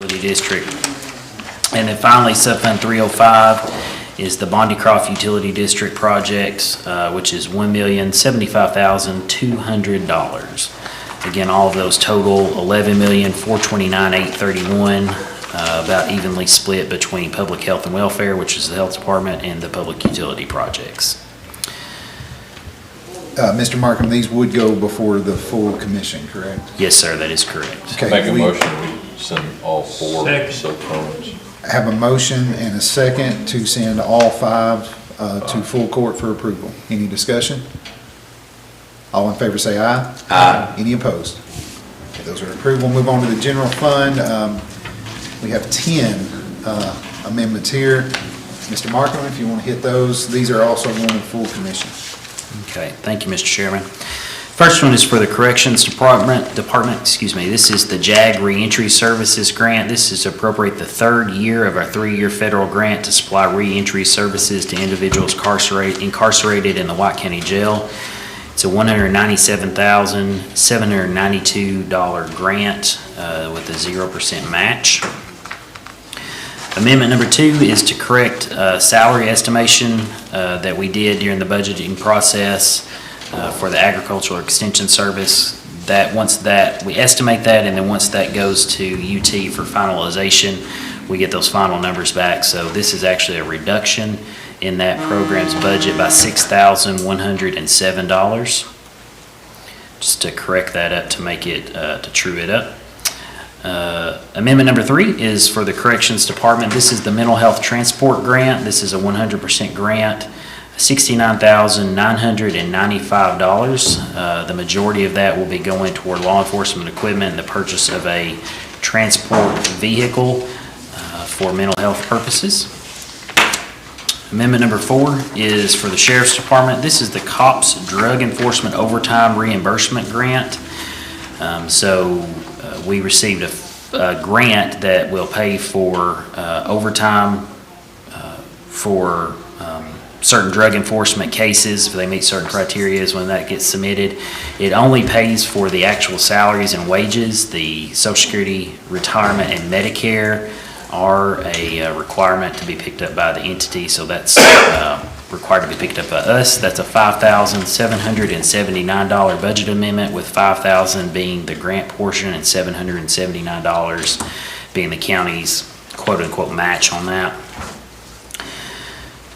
District. And then finally, Subfund 305 is the Bondycroft Utility District project, which is $1,075,200. Again, all of those total $11,429,831, about evenly split between public health and welfare, which is the health department, and the public utility projects. Mr. Markham, these would go before the full commission, correct? Yes, sir, that is correct. Okay, Make a we motion, we send all 4 Second. subtones. have a motion and a second to send all 5 to full court for approval. Any discussion? All in favor say aye. Aye. Any opposed? Okay, those are approved. We'll move on to the general fund. We have 10 amendments here. Mr. Markham, if you want to hit those, these are also going to full commission. Okay, thank you, Mr. Chairman. First one is for the Corrections Department, This is the JAG Reentry Services Grant. This is to appropriate the 3rd year of our 3-year federal grant to supply reentry services to individuals incarcerated in the White County Jail. It's a $197,792 grant with a 0% match. Amendment number 2 is to correct salary estimation that we did during the budgeting process for the Agricultural Extension Service. We estimate that, and then once that goes to UT for finalization, we get those final numbers back. So this is actually a reduction in that program's budget by $6,107. Just to correct that up to make it, to true it up. Amendment number 3 is for the Corrections Department. This is the Mental Health Transport Grant. This is a 100% grant, $69,995. The majority of that will be going toward law enforcement equipment and the purchase of a transport vehicle for mental health purposes. Amendment number 4 is for the Sheriff's Department. This is the COPS Drug Enforcement Overtime Reimbursement Grant. We received a grant that will pay for overtime for certain drug enforcement cases if they meet certain criteria when that gets submitted. It only pays for the actual salaries and wages. The Social Security, retirement, and Medicare are a requirement to be picked up by the entity, so that's required to be picked up by us. That's a $5,779 budget amendment, with $5,000 being the grant portion and $779 being the county's quote-unquote match on that.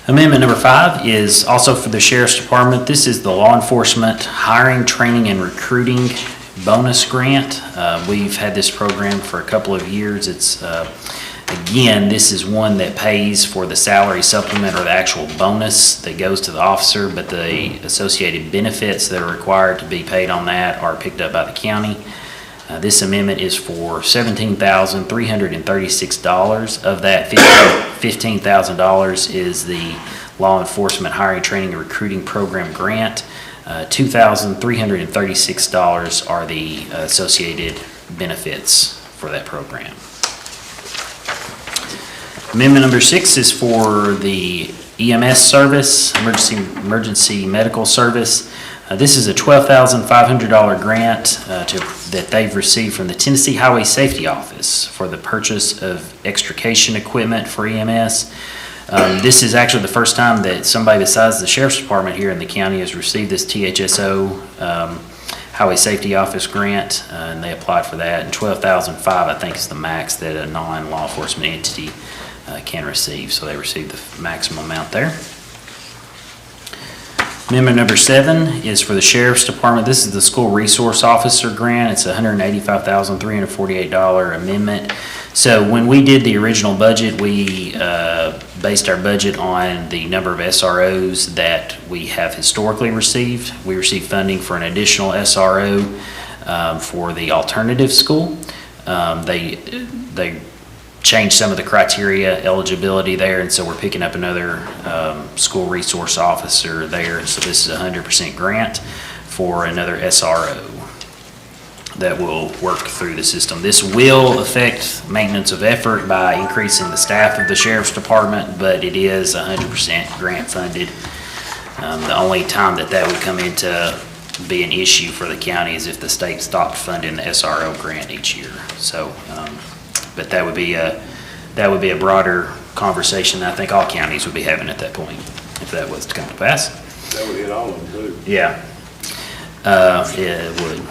Amendment number 5 is also for the Sheriff's Department. This is the Law Enforcement Hiring, Training, and Recruiting Bonus Grant. We've had this program for a couple of years. Again, this is one that pays for the salary supplement or the actual bonus that goes to the officer, but the associated benefits that are required to be paid on that are picked up by the county. This amendment is for $17,336. Of that, $15,000 is the Law Enforcement Hiring, Training, and Recruiting Program grant. $2,336 are the associated benefits for that program. Amendment number 6 is for the EMS service, emergency medical service. This is a $12,500 grant that they've received from the Tennessee Highway Safety Office for the purchase of extrication equipment for EMS. This is actually the first time that somebody besides the Sheriff's Department here in the county has received this THSO Highway Safety Office grant, and they applied for that. And $12,500, I think, is the max that a non-law enforcement entity can receive. So they received the maximum amount there. Amendment number 7 is for the Sheriff's Department. This is the School Resource Officer grant. It's a $185,348 amendment. So when we did the original budget, we based our budget on the number of SROs that we have historically received. We received funding for an additional SRO for the alternative school. They changed some of the criteria, eligibility there, and so we're picking up another school resource officer there. So this is a 100% grant for another SRO that will work through the system. This will affect maintenance of effort by increasing the staff of the Sheriff's Department, but it is 100% grant funded. The only time that would come into be an issue for the county is if the state stopped funding the SRO grant each year. So But that would be a broader conversation I think all counties would be having at that point, if that was to come to pass. That would hit all of them, too. Yeah. It would.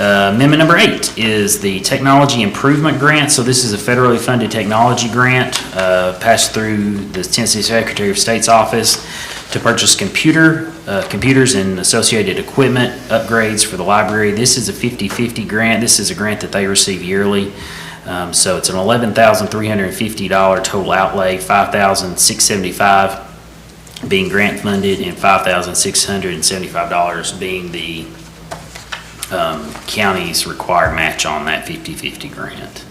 Amendment number 8 is the Technology Improvement Grant. So this is a federally funded technology grant passed through the Tennessee Secretary of State's office to purchase computers and associated equipment upgrades for the library. This is a 50/50 grant. This is a grant that they receive yearly. So it's an $11,350 total outlay, $5,675 being grant funded and $5,675 being the county's required match on that 50/50 grant.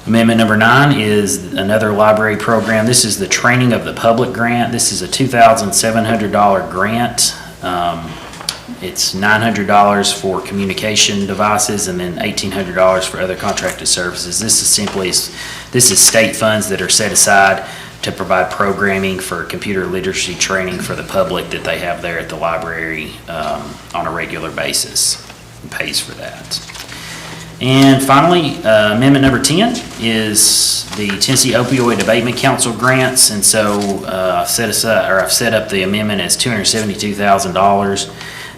Amendment number 9 is another library program. This is the Training of the Public grant. This is a $2,700 grant. It's $900 for communication devices and then $1,800 for other contracted services. This is state funds that are set aside to provide programming for computer literacy training for the public that they have there at the library on a regular basis. It pays for that. And finally, amendment number 10 is the Tennessee Opioid Abatement Council grants. And so I've set up the amendment as $272,000.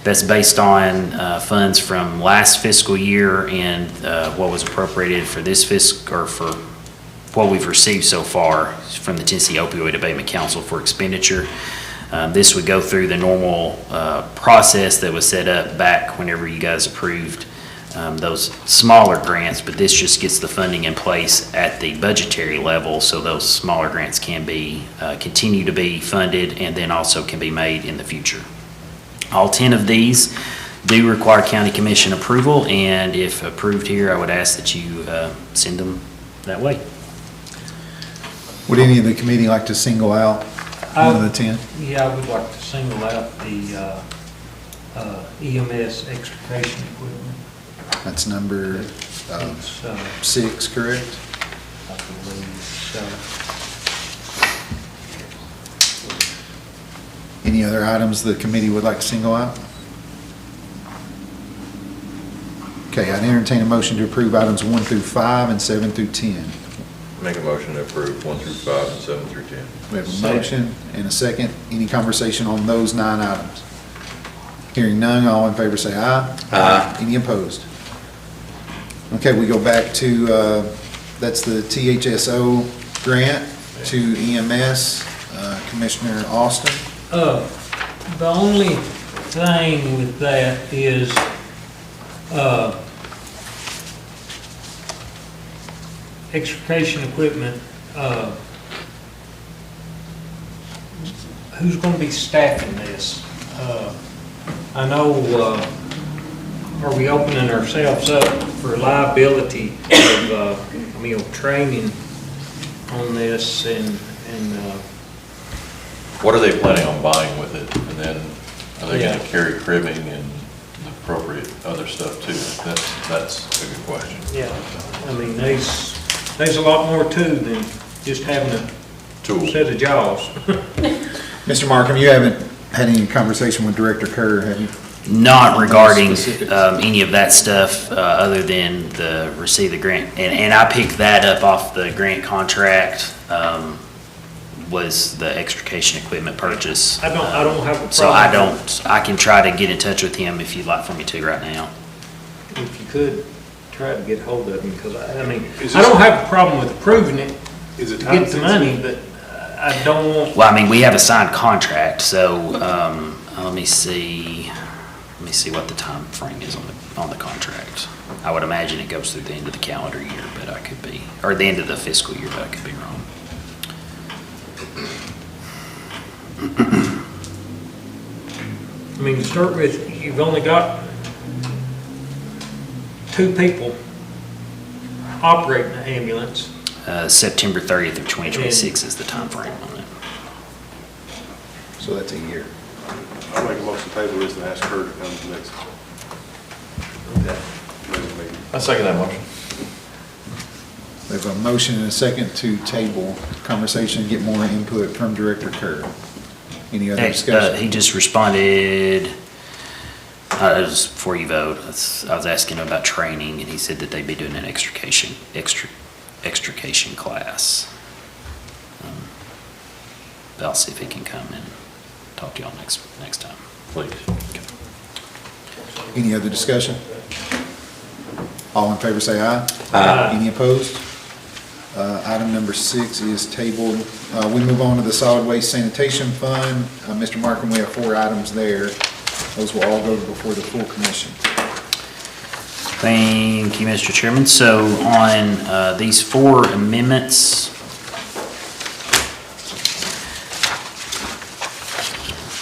That's based on funds from last fiscal year and what was appropriated for this fiscal, or for what we've received so far from the Tennessee Opioid Abatement Council for expenditure. This would go through the normal process that was set up back whenever you guys approved those smaller grants, but this just gets the funding in place at the budgetary level, so those smaller grants can be continue to be funded and then also can be made in the future. All 10 of these do require county commission approval, and if approved here, I would ask that you send them that way. Would any of the committee like to single out one of the 10? Yeah, I would like to single out the EMS extrication equipment. That's number It's, 6, correct? I believe so. Any other items the committee would like to single out? Okay, I'd entertain a motion to approve items 1 through 5 and 7 through 10. Make a motion to approve 1 through 5 and 7 through 10. We have a motion and a second. Any conversation on those 9 items? Hearing none, all in favor say aye. Aye. Any opposed? Okay, we go back to, that's the THSO grant to EMS, Commissioner Austin. The only thing with that is, extrication equipment, who's gonna be staffing this? I know, are we opening ourselves up for liability of, training on this and What are they planning on buying with it? And then are they gonna carry cribbing and the appropriate other stuff too? That's a good question. yeah, there's a lot more to than just having a Tool. set of jaws. Mr. Markham, you haven't had any conversation with Director Kerr, have you? Not regarding Specifics. any of that stuff, other than the receive the grant. And I picked that up off the grant contract, was the extrication equipment purchase. I don't have a problem. So I can try to get in touch with him if you'd like for me to right now. If you could, try to get hold of him, because I don't have a problem with approving it Is it to time get the money, but I don't want, Well, we have a signed contract, so, let me see what the time frame is on the contract. I would imagine it goes through the end of the calendar year, but I could be, or the end of the fiscal year, but I could be wrong. to start with, you've only got 2 people operating the ambulance. September 30th of 2026 is the time frame on it. So that's a year. I'll make a motion to table this and ask her to come to the next meeting. I second that motion. We have a motion and a second to table conversation and get more input from Director Kerr. Any other discussion? He just responded, it was before you vote. I was asking him about training, and he said that they'd be doing an extrication class. But I'll see if he can come and talk to y'all next time. Please. Any other discussion? All in favor say aye. Aye. Any opposed? Item number 6 is tabled. We move on to the Solid Waste Sanitation Fund. Mr. Markham, we have 4 items there. Those will all go before the full commission. Thank you, Mr. Chairman. So on these 4 amendments,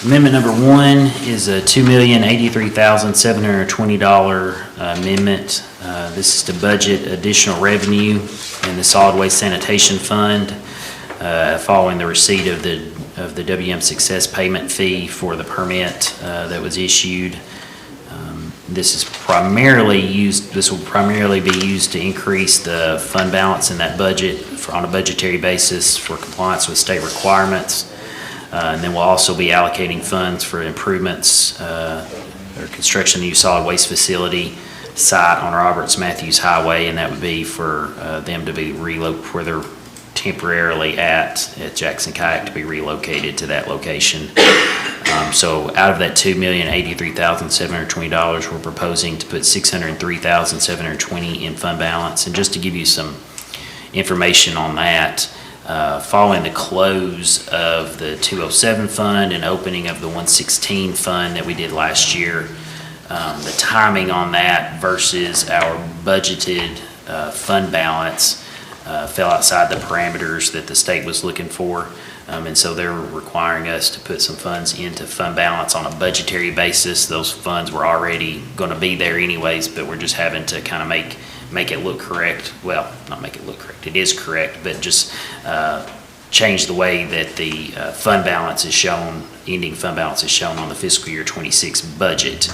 amendment number 1 is a $2,083,720 amendment. This is to budget additional revenue in the Solid Waste Sanitation Fund following the receipt of the WM Success payment fee for the permit that was issued. This will primarily be used to increase the fund balance in that budget on a budgetary basis for compliance with state requirements. And then we'll also be allocating funds for improvements or construction of the new solid waste facility site on Roberts Matthews Highway, and that would be for them to be relocated where they're temporarily at Jackson Kayak, to be relocated to that location. So out of that $2,083,720, we're proposing to put $603,720 in fund balance. And just to give you some information on that, following the close of the 207 fund and opening of the 116 fund that we did last year, the timing on that versus our budgeted fund balance fell outside the parameters that the state was looking for. And so they're requiring us to put some funds into fund balance on a budgetary basis. Those funds were already going to be there anyways, but we're just having to kind of make it look correct. Well, not make it look correct. It is correct, but just change the way that the fund balance is shown, ending fund balance is shown on the fiscal year 26 budget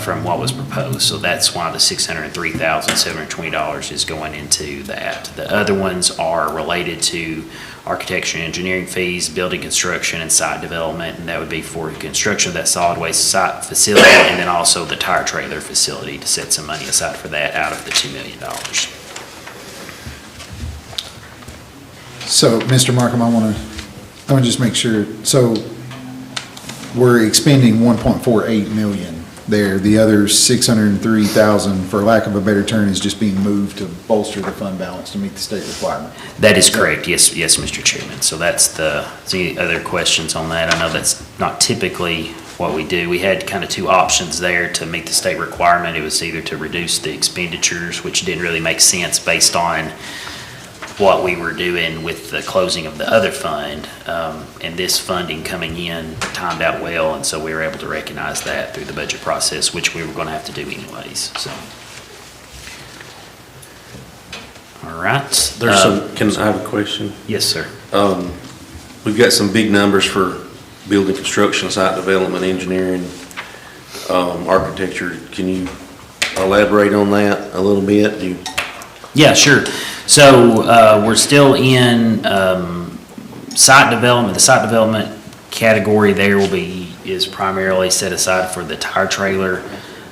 from what was proposed. So that's why the $603,720 is going into that. The other ones are related to architecture and engineering fees, building construction, and site development, and that would be for construction of that solid waste site facility, and then also the tire trailer facility, to set some money aside for that out of the $2 million. So, Mr. Markham, I want to just make sure, so we're expending 1.48 million there. The other 603,000, for lack of a better term, is just being moved to bolster the fund balance to meet the state requirement. That is correct, yes, Mr. Chairman. So that's any other questions on that? I know that's not typically what we do. We had kind of 2 options there to meet the state requirement. It was either to reduce the expenditures, which didn't really make sense based on what we were doing with the closing of the other fund, and this funding coming in timed out well, and so we were able to recognize that through the budget process, which we were going to have to do anyways. So, all right. Can I have a question? Yes, sir. We've got some big numbers for building construction, site development, engineering, architecture. Can you elaborate on that a little bit? Yeah, sure. So we're still in site development. The site development category there is primarily set aside for the tire trailer,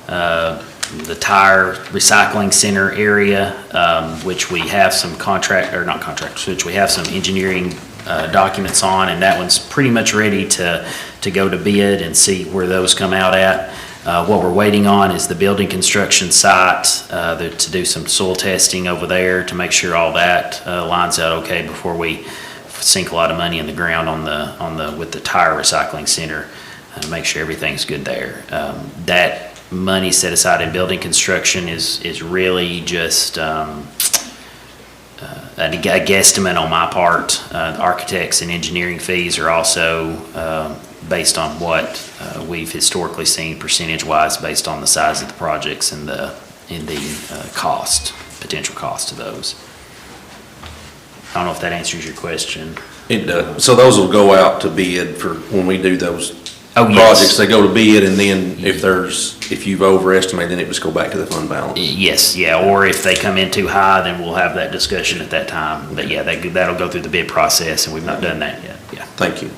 the tire recycling center area, which we have some which we have some engineering documents on, and that one's pretty much ready to go to bid and see where those come out at. What we're waiting on is the building construction site to do some soil testing over there to make sure all that lines out okay before we sink a lot of money in the ground with the tire recycling center to make sure everything's good there. That money set aside in building construction is really just a guesstimate on my part. Architects and engineering fees are also based on what we've historically seen percentage-wise based on the size of the projects and the potential cost of those. I don't know if that answers your question. It does. So those will go out to bid for when we do those yes. projects. They go to bid, and then if you've overestimated, then it just go back to the fund balance. Yes, yeah. Or if they come in too high, then we'll have that discussion at that time. But yeah, that'll go through the bid process, and we've not done that yet. Yeah. Thank you.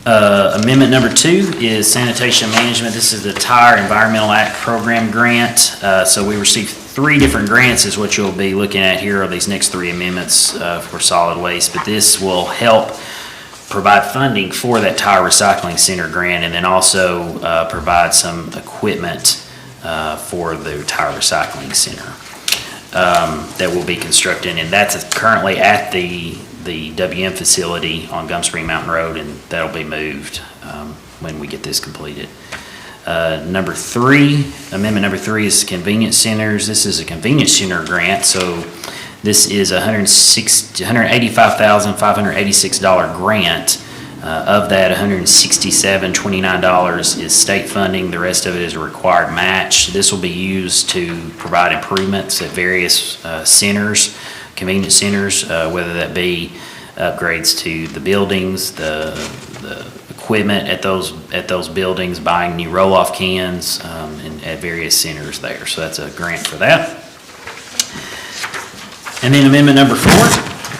Amendment number 2 is sanitation management. This is the Tire Environmental Act Program grant. So we received 3 different grants is what you'll be looking at here are these next 3 amendments for solid waste. But this will help provide funding for that tire recycling center grant and then also provide some equipment for the tire recycling center that will be constructed. And that's currently at the WM facility on Gum Spring Mountain Road, and that'll be moved when we get this completed. Number 3, amendment number 3 is convenience centers. This is a convenience center grant, so this is a $185,586 grant. Of that, $167.29 is state funding. The rest of it is a required match. This will be used to provide improvements at various centers, convenience centers, whether that be upgrades to the buildings, the equipment at those buildings, buying new roll-off cans, and at various centers there. So that's a grant for that. And then amendment number 4,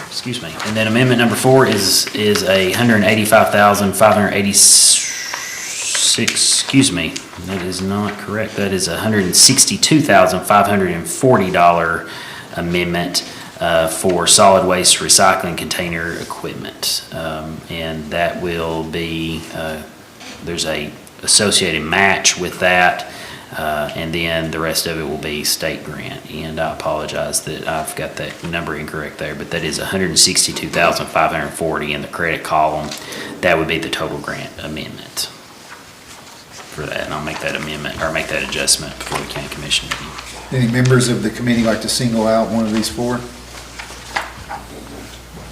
excuse me, and then amendment number 4 is a $185,586, excuse me, that is not correct. That is a $162,540 amendment for solid waste recycling container equipment. And that will be, there's a associated match with that, and then the rest of it will be state grant. And I apologize that I've got that number incorrect there, but that is $162,540 in the credit column. That would be the total grant amendment for that, and I'll make that amendment, or make that adjustment before the county commission meeting. Any members of the committee like to single out one of these 4?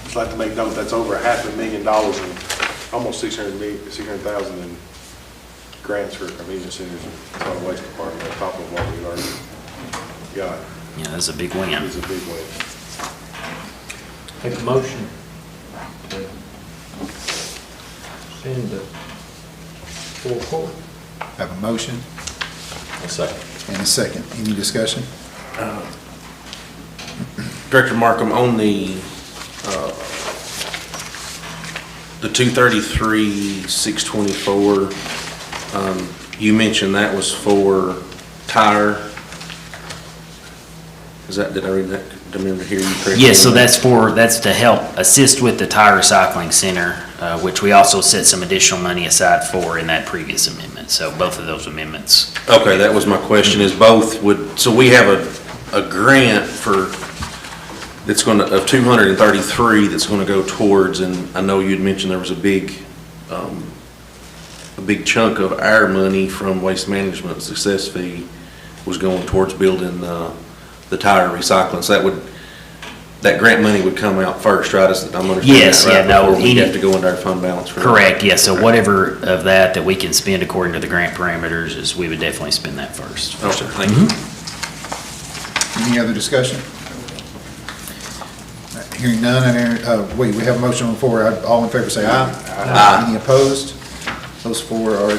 I'd like to make note that's over $500,000 and almost $600,000 in grants for convenience centers and solid waste department on top of what we've already got. Yeah, that's a big win. It's a big win. Take a motion to send the full court. Have a motion A second. and a second. Any discussion? Director Markham, on the 233-624, you mentioned that was for tire. Is that, did I read that, did I remember hearing you correctly? Yes, so that's to help assist with the tire recycling center, which we also set some additional money aside for in that previous amendment. So both of those amendments. Okay, that was my question, is both would, so we have a grant for, that's going to, of 233 that's going to go towards, and I know you'd mentioned there was a big chunk of our money from Waste Management success fee was going towards building the tire recycling. So that grant money would come out first, right? I'm understanding Yes, that, right? yeah, no, Before we have to go into our fund balance for that. Correct, yeah, so whatever of that we can spend according to the grant parameters is we would definitely spend that first. Okay, thank you. Any other discussion? Hearing none, we have a motion on the floor. All in favor say aye. Aye. Any opposed? Those 4 are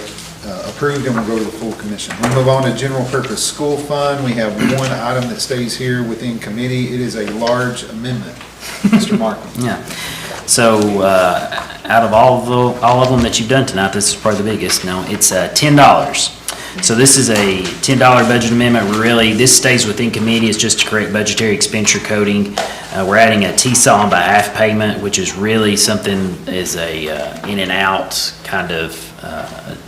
approved, and we'll go to the full commission. We'll move on to general purpose school fund. We have one item that stays here within committee. It is a large amendment. Mr. Markham. Yeah, so out of all of them that you've done tonight, this is probably the biggest. No, it's $10. So this is a $10 budget amendment. This stays within committee. It's just to correct budgetary expenditure coding. We're adding a TSA on behalf payment, which is really something as a in and out kind of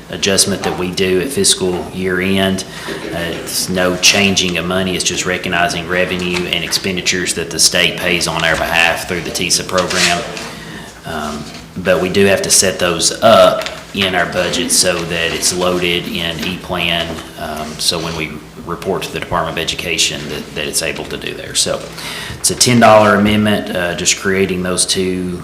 adjustment that we do at fiscal year end. It's no changing of money. It's just recognizing revenue and expenditures that the state pays on our behalf through the TSA program. But we do have to set those up in our budget so that it's loaded in E-Plan, so when we report to the Department of Education that it's able to do there. So it's a $10 amendment, just creating those 2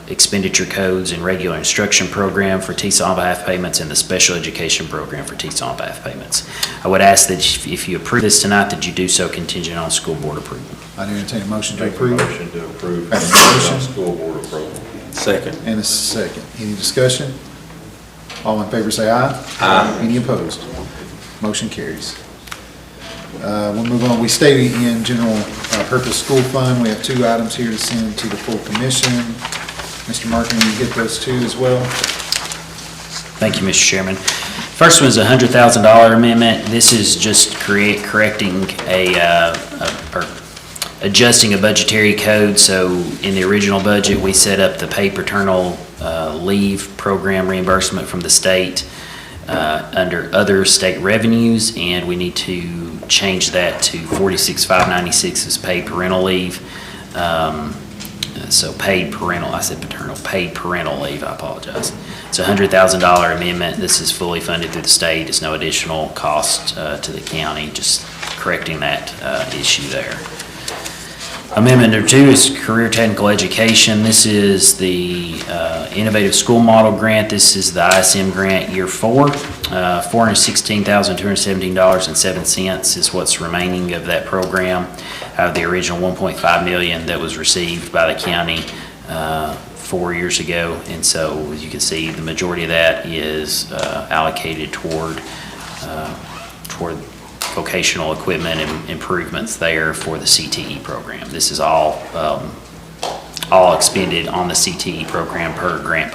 expenditure codes and regular instruction program for TSA on behalf payments and the special education program for TSA on behalf payments. I would ask that if you approve this tonight, that you do so contingent on school board approval. I entertain a motion to Make a approve. motion to approve. Have a motion. School board approval. Second. And a second. Any discussion? All in favor say aye. Aye. Any opposed? Motion carries. We'll move on. We stay in general purpose school fund. We have 2 items here to send to the full commission. Mr. Markham, you get those 2 as well? Thank you, Mr. Chairman. First one is a $100,000 amendment. This is just correcting or adjusting a budgetary code. So in the original budget, we set up the paid paternal leave program reimbursement from the state under other state revenues, and we need to change that to 46,596 as paid parental leave. So paid parental, I said paternal, paid parental leave, I apologize. It's a $100,000 amendment. This is fully funded through the state. It's no additional cost to the county, just correcting that issue there. Amendment number 2 is career technical education. This is the innovative school model grant. This is the ISM grant year 4. $416,217.07 is what's remaining of that program out of the original $1.5 million that was received by the county 4 years ago. And so, as you can see, the majority of that is allocated toward vocational equipment and improvements there for the CTE program. This is all expended on the CTE program per grant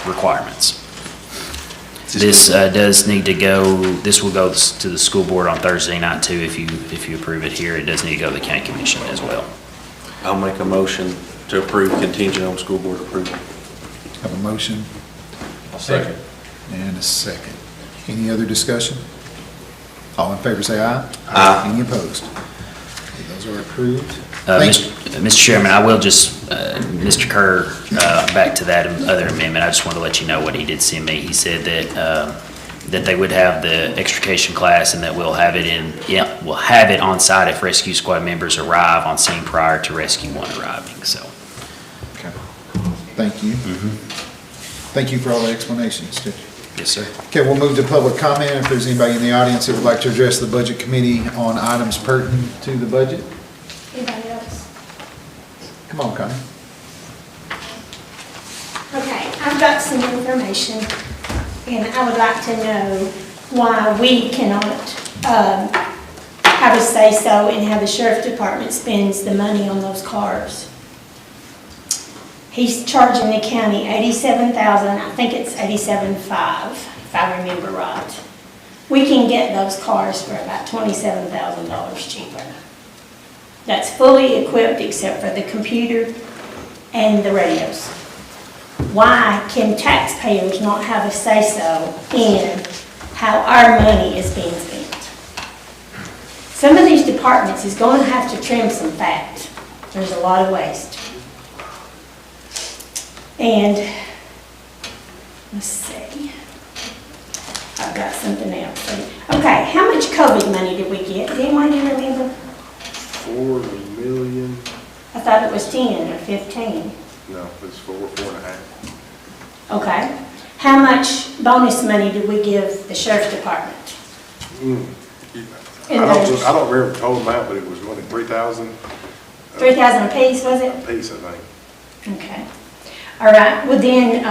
requirements. This does need to go, this will go to the school board on Thursday night too, if you approve it here. It does need to go to the county commission as well. I'll make a motion to approve contingent on school board approval. Have a motion I'll second. and a second. Any other discussion? All in favor say aye. Aye. Any opposed? Okay, those are approved. Thank you. Mr. Chairman, I will just, Mr. Kerr, back to that other amendment, I just want to let you know what he did send me. He said that they would have the extrication class and that we'll have it on site if rescue squad members arrive on scene prior to rescue 1 arriving, so. Okay. Thank you. Thank you for all the explanations, too. Yes, sir. Okay, we'll move to public comment. If there's anybody in the audience that would like to address the budget committee on items pertinent to the budget, Anybody else? come on, Connie. Okay, I've got some information, and I would like to know why we cannot have a say-so in how the sheriff's department spends the money on those cars. He's charging the county $87,000, I think it's $87,500, if I remember right. We can get those cars for about $27,000 cheaper. That's fully equipped except for the computer and the radios. Why can taxpayers not have a say-so in how our money is being spent? Some of these departments is going to have to trim some fat. There's a lot of waste. And, let's see, I've got something else. Okay, how much COVID money did we get? Did anyone remember? 4 million, I thought it was 10 or 15. no, it's 4.5. Okay. How much bonus money did we give the sheriff's department? I don't remember the total amount, but it was more than 3,000 3,000 apiece, was it? a piece, I think. Okay. All right, well then,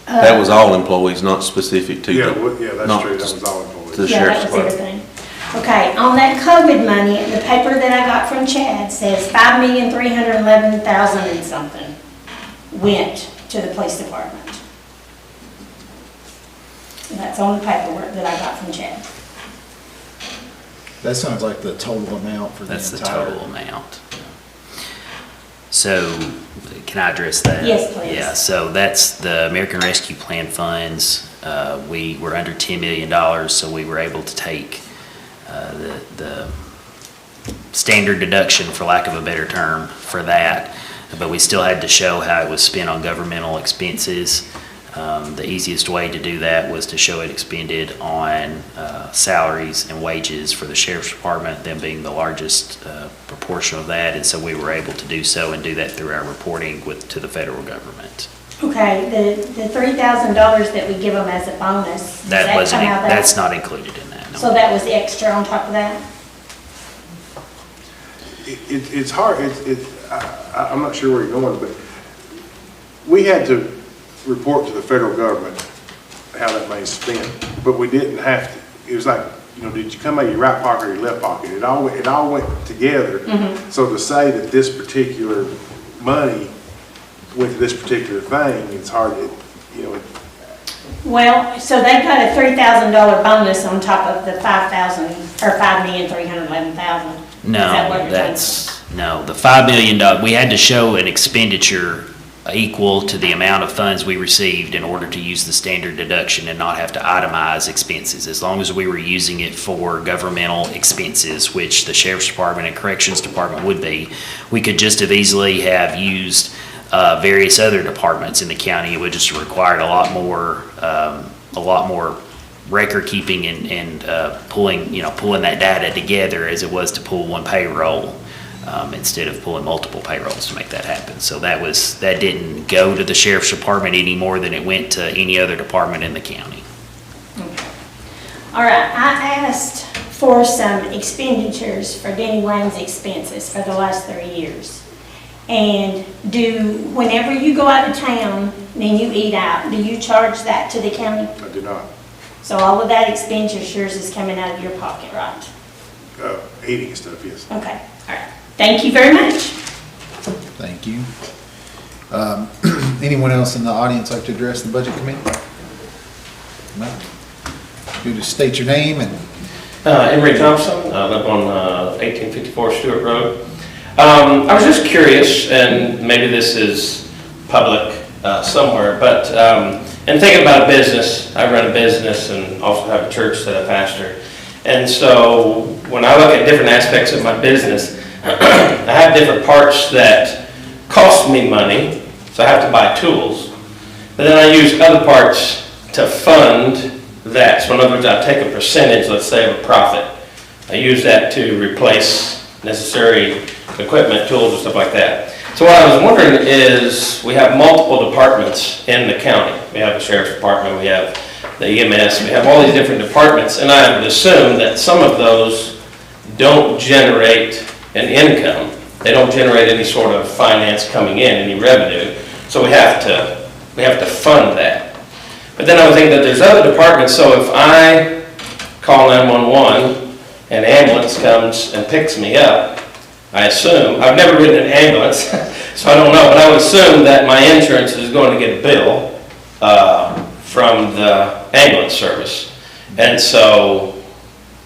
That was all employees, not specific to Yeah, the. that's not true, that was all employees. To the yeah, sheriff's that was department. everything. Okay, on that COVID money, the paper that I got from Chad says 5,311,000 and something went to the police department. And that's on the paperwork that I got from Chad. That sounds like the total amount for the That's the entire. total amount. So, can I address that? Yes, please. Yeah, so that's the American Rescue Plan funds. We were under $10 million, so we were able to take the standard deduction, for lack of a better term, for that. But we still had to show how it was spent on governmental expenses. The easiest way to do that was to show it expended on salaries and wages for the sheriff's department, them being the largest proportion of that. And so we were able to do so and do that through our reporting to the federal government. Okay, the $3,000 that we give them as a bonus, does That that wasn't, come out of that? that's not included in that, no. So that was extra on top of that? It's hard, I'm not sure where you're going, but we had to report to the federal government how that money's spent, but we didn't have to. It was like, did you come out of your right pocket or your left pocket? It all went together. Mm-hmm. So to say that this particular money with this particular thing, it's hard, you know, Well, so they've got a $3,000 bonus on top of the 5,000, or 5,311,000. Is that what No, you're that's, no, the $5 million, we had to show an expenditure equal to the amount of funds we received in order to use the standard deduction and not have to itemize expenses. As long as we were using it for governmental expenses, which the Sheriff's Department and Corrections Department would be, we could just have easily have used various other departments in the county. It would just require a lot more record keeping and pulling that data together as it was to pull one payroll, instead of pulling multiple payrolls to make that happen. So that didn't go to the Sheriff's Department any more than it went to any other department in the county. All right, I asked for some expenditures for Denny Lane's expenses for the last 3 years. And whenever you go out of town, then you eat out, do you charge that to the county? I do not. So all of that expenditures is coming out of your pocket, right? Eating and stuff, yes. Okay, all right. Thank you very much. Thank you. Anyone else in the audience like to address the budget committee? No. You just state your name and. Emery Thompson, I live on 1854 Stewart Road. I was just curious, and maybe this is public somewhere, but in thinking about a business, I run a business and also have a church that I pastor. And so when I look at different aspects of my business, I have different parts that cost me money, so I have to buy tools. But then I use other parts to fund that. So in other words, I take a percentage, let's say, of a profit. I use that to replace necessary equipment, tools, and stuff like that. So what I was wondering is, we have multiple departments in the county. We have the Sheriff's Department, we have the EMS, we have all these different departments, and I would assume that some of those don't generate an income. They don't generate any sort of finance coming in, any revenue. So we have to fund that. But then I would think that there's other departments, so if I call 911 and ambulance comes and picks me up, I assume, I've never ridden an ambulance, so I don't know, but I would assume that my insurance is going to get a bill from the ambulance service. And so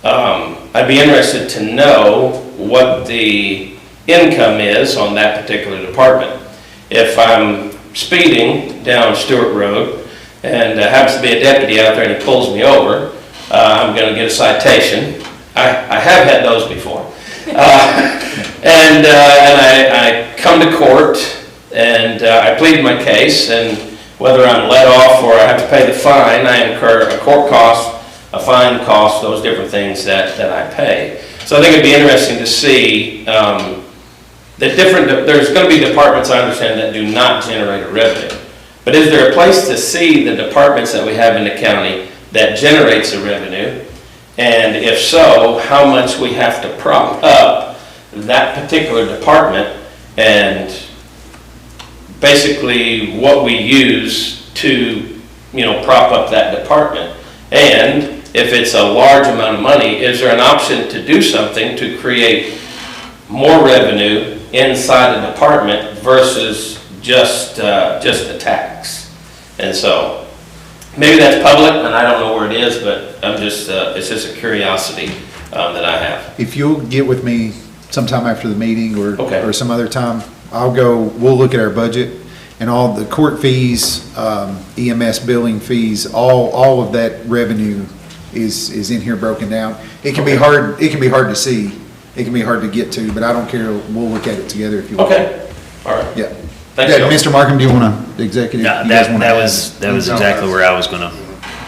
I'd be interested to know what the income is on that particular department. If I'm speeding down Stewart Road and happens to be a deputy out there and he pulls me over, I'm going to get a citation. I have had those before. And I come to court and I plead my case, and whether I'm let off or I have to pay the fine, I incur a court cost, a fine cost, those different things that I pay. So I think it'd be interesting to see there's going to be departments, I understand, that do not generate a revenue. But is there a place to see the departments that we have in the county that generates a revenue? And if so, how much we have to prop up that particular department, and basically what we use to, prop up that department. And if it's a large amount of money, is there an option to do something to create more revenue inside the department versus just a tax? And so maybe that's public, and I don't know where it is, but it's just a curiosity that I have. If you'll get with me sometime after the meeting Okay. or some other time, we'll look at our budget and all the court fees, EMS billing fees, all of that revenue is in here broken down. It can be hard to see. It can be hard to get to, but I don't care. We'll look at it together if you want. Okay, all right. Yeah. Thanks, Yeah, Joe. Mr. Markham, do you want to, executive? No, you guys wanna that add was anything exactly else? where I was gonna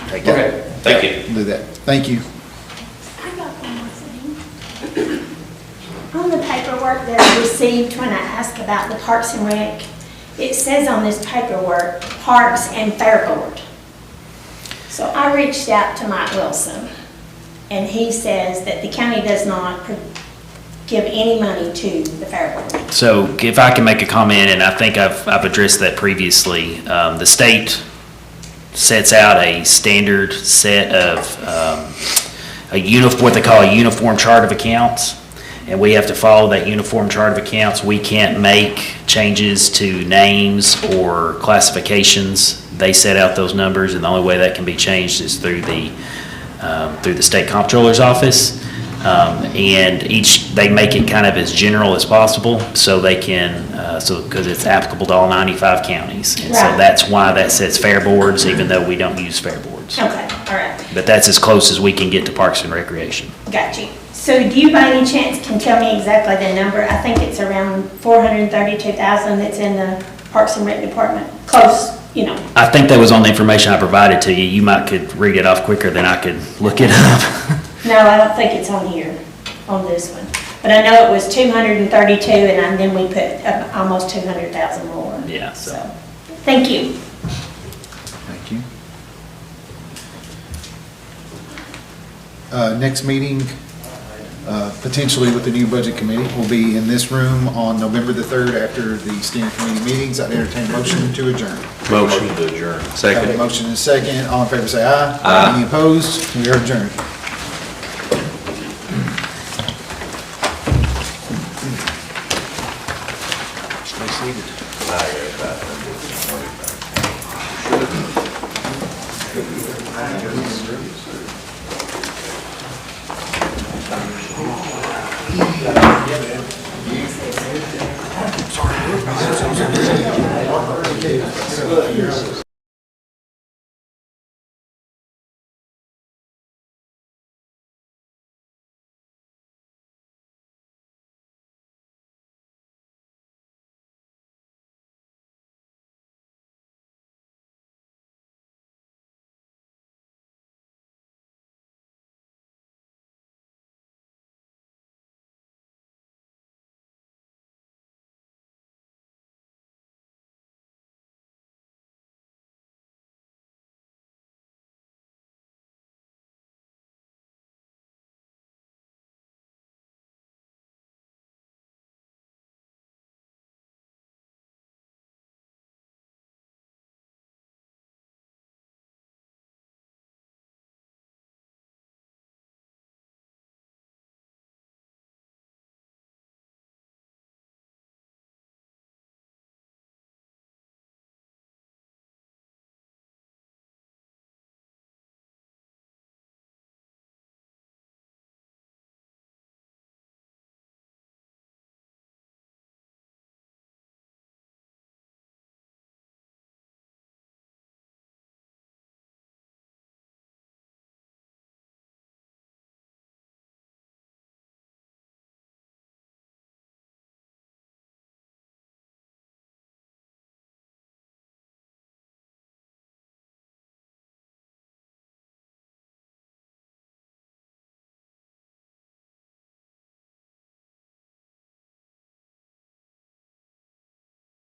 take that. Okay, thank you. Do that. Thank you. I got one more thing. On the paperwork that I received when I asked about the Parks and Rec, it says on this paperwork, Parks and Fair Board. So I reached out to Mike Wilson, and he says that the county does not give any money to the Fair Board. So if I can make a comment, and I think I've addressed that previously, the state sets out a standard set of what they call a uniform chart of accounts. and we have to follow that uniform chart of accounts. We can't make changes to names or classifications. They set out those numbers, and the only way that can be changed is through the state comptroller's office. And they make it kind of as general as possible, so they can, because it's applicable to all 95 counties. And so Right. that's why that sets fair boards, even though we don't use fair boards. Okay, all right, But that's as close as we can get to Parks and Recreation. got you. So do you by any chance can tell me exactly the number? I think it's around 432,000 that's in the Parks and Rec Department. Close, you know. I think that was on the information I provided to you. You might could read it off quicker than I could look it up. No, I don't think it's on here, on this one. But I know it was 232, and then we put almost 200,000 more. Yeah, so. Thank you. Thank you. Next meeting, potentially with the new budget committee, will be in this room on November the 3rd after the steering committee meetings. I'd entertain a motion to adjourn. Motion. To adjourn. Have a Second. motion and a second. All in favor, say aye. Aye. Any opposed? We are adjourned. Stay seated.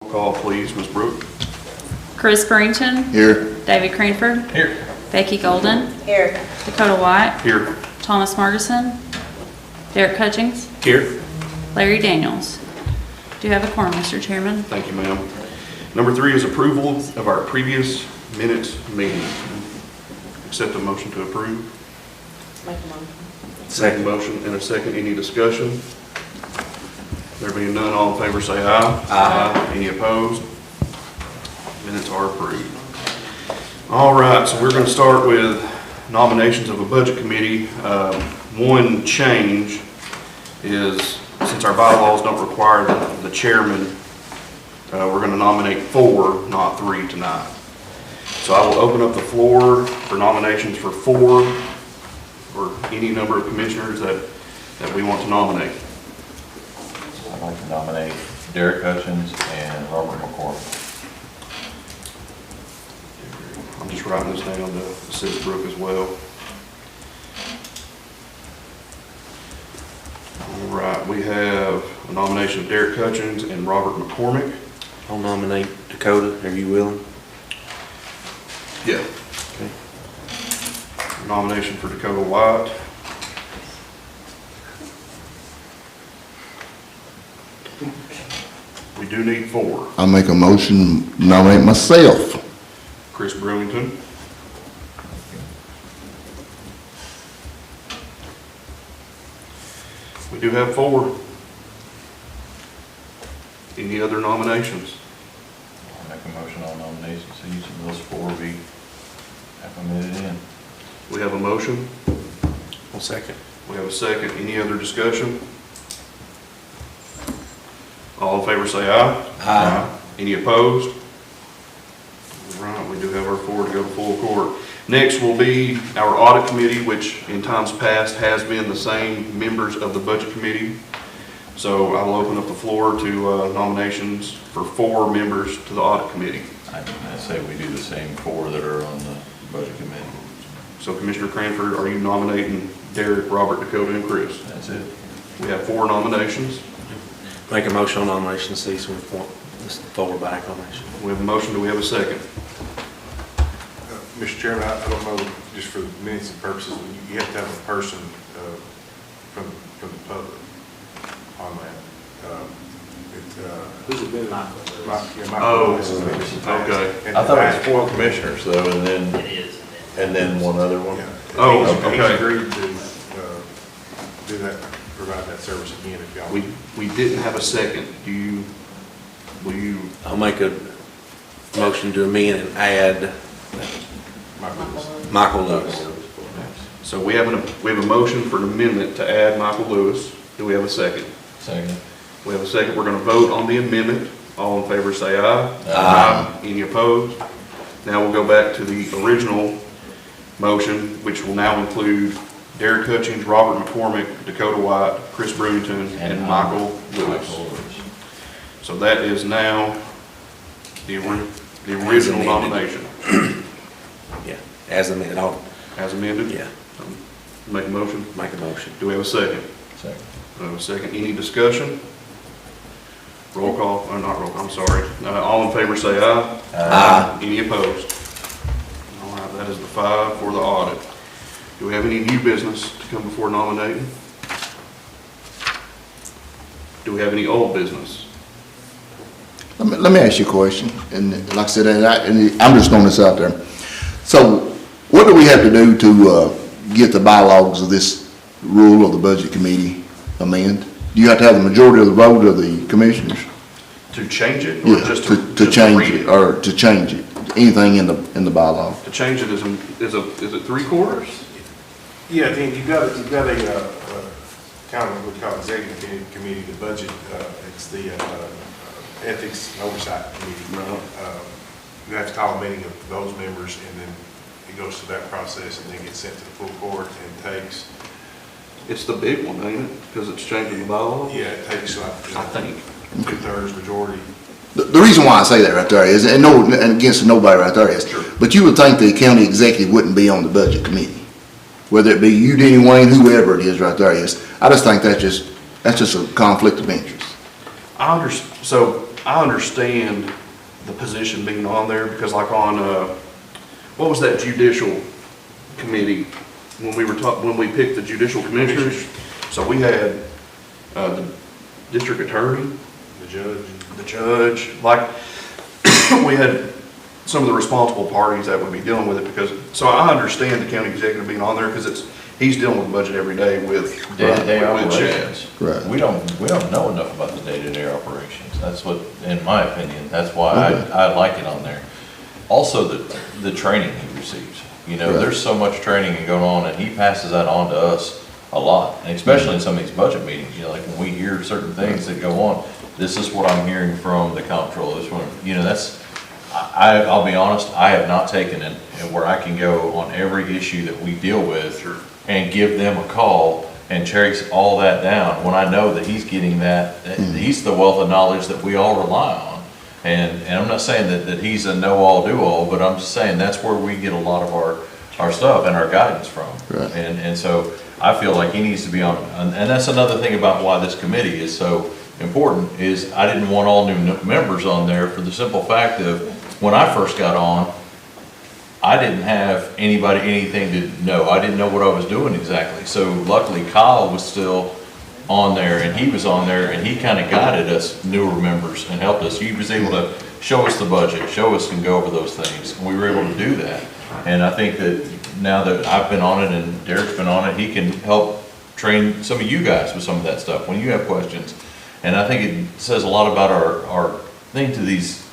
Call, please, Ms. Brooke. Chris Burrington. Here. David Cranford. Here. Becky Golden. Here. Dakota White. Here. Thomas Markison. Derek Hutchings. Here. Larry Daniels. Do you have a quorum, Mr. Chairman? Thank you, ma'am. Number 3 is approval of our previous minutes meeting. Accept a motion to approve. Make a motion. Second motion and a second. Any discussion? There being none, all in favor say aye. Aye. Any opposed? Minutes are approved. All right, so we're going to start with nominations of a budget committee. One change is, since our bylaws don't require the chairman, we're going to nominate 4, not 3 tonight. So I will open up the floor for nominations for 4 or any number of commissioners that we want to nominate. I'd like to nominate Derek Hutchins and Robert McCormick. I'm just writing this down to Sis Brooke as well. All right, we have a nomination of Derek Hutchins and Robert McCormick. I'll nominate Dakota. Are you willing? Yeah. Okay. Nomination for Dakota White. We do need 4. I make a motion, to nominate myself. Chris Brewington. We do have 4. Any other nominations? I'll make a motion on nominations, so each of those 4 be implemented in. We have a motion. One second. We have a second. Any other discussion? All in favor say aye. Aye. Any opposed? All right, we do have our 4 to go to full court. Next will be our audit committee, which in times past has been the same members of the budget committee. So I will open up the floor to nominations for 4 members to the audit committee. I say we do the same 4 that are on the budget committee. So Commissioner Cranford, are you nominating Derek, Robert, Dakota, and Chris? That's it. We have 4 nominations. Make a motion on nomination cease and appoint this forward by acclamation. We have a motion. Do we have a second? Mr. Chairman, I don't know, just for minutes and purposes, you have to have a person from the public on that. Who's it been? Michael. Oh, Lewis has been. okay. I thought it was 4 commissioners though, and then one other one. Yeah. Oh, He's okay. agreed to do that, provide that service again if y'all. We didn't have a second. Will you? I'll make a motion to amend and add Michael Lewis. So we have a motion for an amendment to add Michael Lewis. Do we have a second? Second. We have a second. We're going to vote on the amendment. All in favor say aye. Aye. Any opposed? Now we'll go back to the original motion, which will now include Derek Hutchins, Robert McCormick, Dakota White, Chris Brewington, and Michael Lewis. So that is now the original amended. nomination. Yeah, as amended. As amended? Yeah. Make a motion? Make a motion. Do we have a second? Second. We have a second. Any discussion? Roll call, or not roll call, I'm sorry. All in favor say aye. Aye. Any opposed? All right, that is the 5 for the audit. Do we have any new business to come before nominating? Do we have any old business? Let me ask you a question, and like I said, and I'm just throwing this out there. So what do we have to do to get the bylaws of this rule of the budget committee amended? Do you have to have the majority of the vote of the commissioners? To change it? Or Yeah, just to just change read it, or to change it, anything in the bylaw. To change it is it 3/4? Yeah, then you've got a kind of what we call executive committee, the budget, it's the ethics and oversight committee. You have to call a meeting of those members, and then it goes through that process and then gets sent to the full court and takes. It's the big one, ain't it? Because it's changing the bylaw? Yeah, it takes like, I think. 2/3 majority. The reason why I say that right there is, and against nobody right there is, but you would think the county executive wouldn't be on the budget committee. Whether it be you, Denny Wayne, whoever it is right there is, I just think that's just a conflict of interest. So I understand the position being on there, because like on, what was that judicial committee? When we picked the judicial commissioners, so we had the district attorney, the judge, like, we had some of the responsible parties that would be dealing with it, because, so I understand the county executive being on there, because he's dealing with the budget every day with Day-to-day with operations. Right. We don't know enough about the day-to-day operations. That's what, in my opinion, that's why I like it on there. Also, the training he receives. You know, Right. there's so much training going on, and he passes that on to us a lot, and especially in some of these budget meetings. You know, like when we hear certain things that go on, this is what I'm hearing from the comptroller, this one, you know, I'll be honest, I have not taken it where I can go on every issue that we deal with and give them a call and chase all that down, when I know that he's getting that, he's the wealth of knowledge that we all rely on. And I'm not saying that he's a know-all, do-all, but I'm just saying that's where we get a lot of our stuff and our guidance from. Right. And so I feel like he needs to be on, and that's another thing about why this committee is so important, is I didn't want all new members on there for the simple fact of, when I first got on, I didn't have anything to know. I didn't know what I was doing exactly. So luckily Kyle was still on there, and he was on there, and he kind of guided us newer members and helped us. He was able to show us the budget, show us and go over those things, and we were able to do that. And I think that now that I've been on it and Derek's been on it, he can help train some of you guys with some of that stuff when you have questions. And I think it says a lot about our thing to these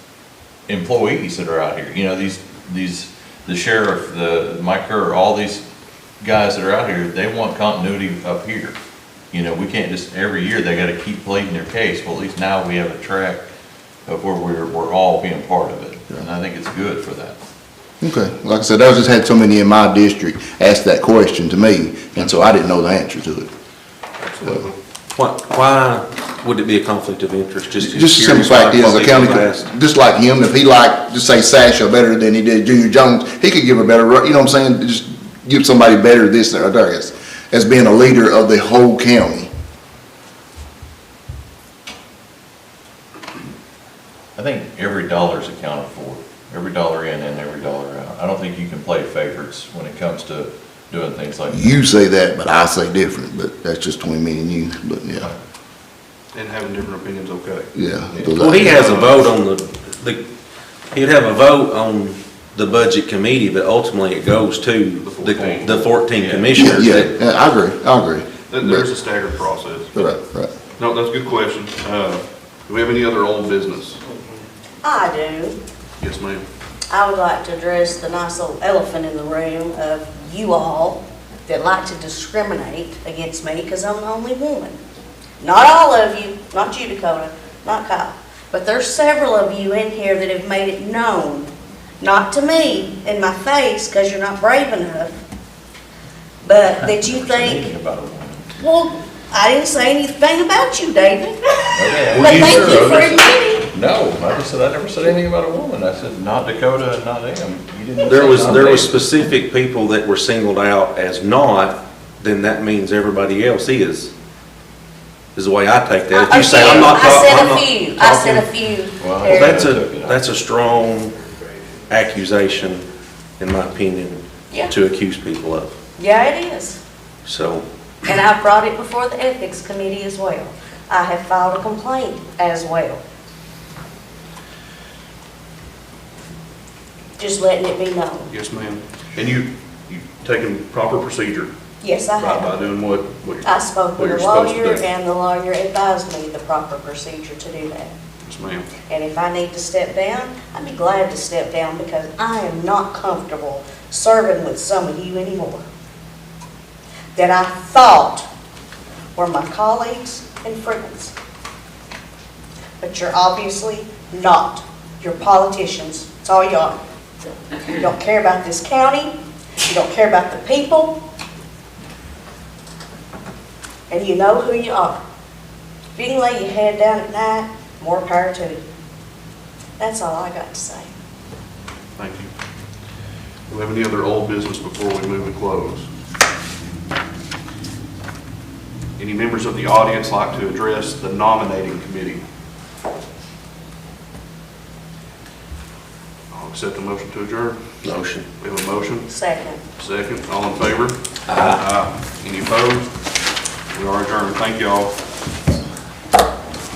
employees that are out here. You know, the sheriff, the Mike Kerr, all these guys that are out here, they want continuity up here. You know, we can't just, every year they gotta keep pleading their case. Well, at least now we have a track of where we're all being part of it. And I think it's good for that. Okay, like I said, I just had so many in my district ask that question to me, and so I didn't know the answer to it. Absolutely. Why would it be a conflict of interest? Just the simple fact is, the county, just like him, if he liked, just say Sasha better than he did Junior Jones, he could give a better, you know what I'm saying? Just give somebody better this or that, as being a leader of the whole county. I think every dollar is accounted for, every dollar in and every dollar out. I don't think you can play favorites when it comes to doing things like that. You say that, but I say different, but that's just between me and you, but yeah. And having different opinions, okay. Yeah. Well, he has a vote on he'd have a vote on the budget committee, but ultimately it goes to the 14 commissioners. Yeah, I agree. There's a staggered process. Right. No, that's a good question. Do we have any other old business? I do. Yes, ma'am. I would like to address the nice little elephant in the room of you all that like to discriminate against me because I'm the only woman. Not all of you, not you, Dakota, not Kyle, but there's several of you in here that have made it known, not to me in my face because you're not brave enough, but that you think, well, I didn't say anything about you, David. But thank you for admitting. No, I just said, I never said anything about a woman. I said, not Dakota and not them. You didn't There say was specific people that were singled out as not, then that means everybody else is the way I take that. If you say, I'm not talking. I said a few. Well, that's a strong accusation, in my opinion, Yeah. to accuse people of. Yeah, it is. So, And I've brought it before the ethics committee as well. I have filed a complaint as well. Just letting it be known. Yes, ma'am. And you've taken proper procedure? Yes, I By have. doing what you're I spoke what with you're a supposed to lawyer do. and the lawyer advised me the proper procedure to do that. Yes, ma'am. And if I need to step down, I'd be glad to step down because I am not comfortable serving with some of you anymore that I thought were my colleagues and friends. But you're obviously not. You're politicians. That's all you are. You don't care about this county. You don't care about the people. And you know who you are. If you can lay your head down at night, more power to you. That's all I got to say. Thank you. Do we have any other old business before we move to close? Any members of the audience like to address the nominating committee? I'll accept a motion to adjourn. motion. We have a motion. Second. Second. All in favor? Aye. Any opposed? We are adjourned. Thank you all.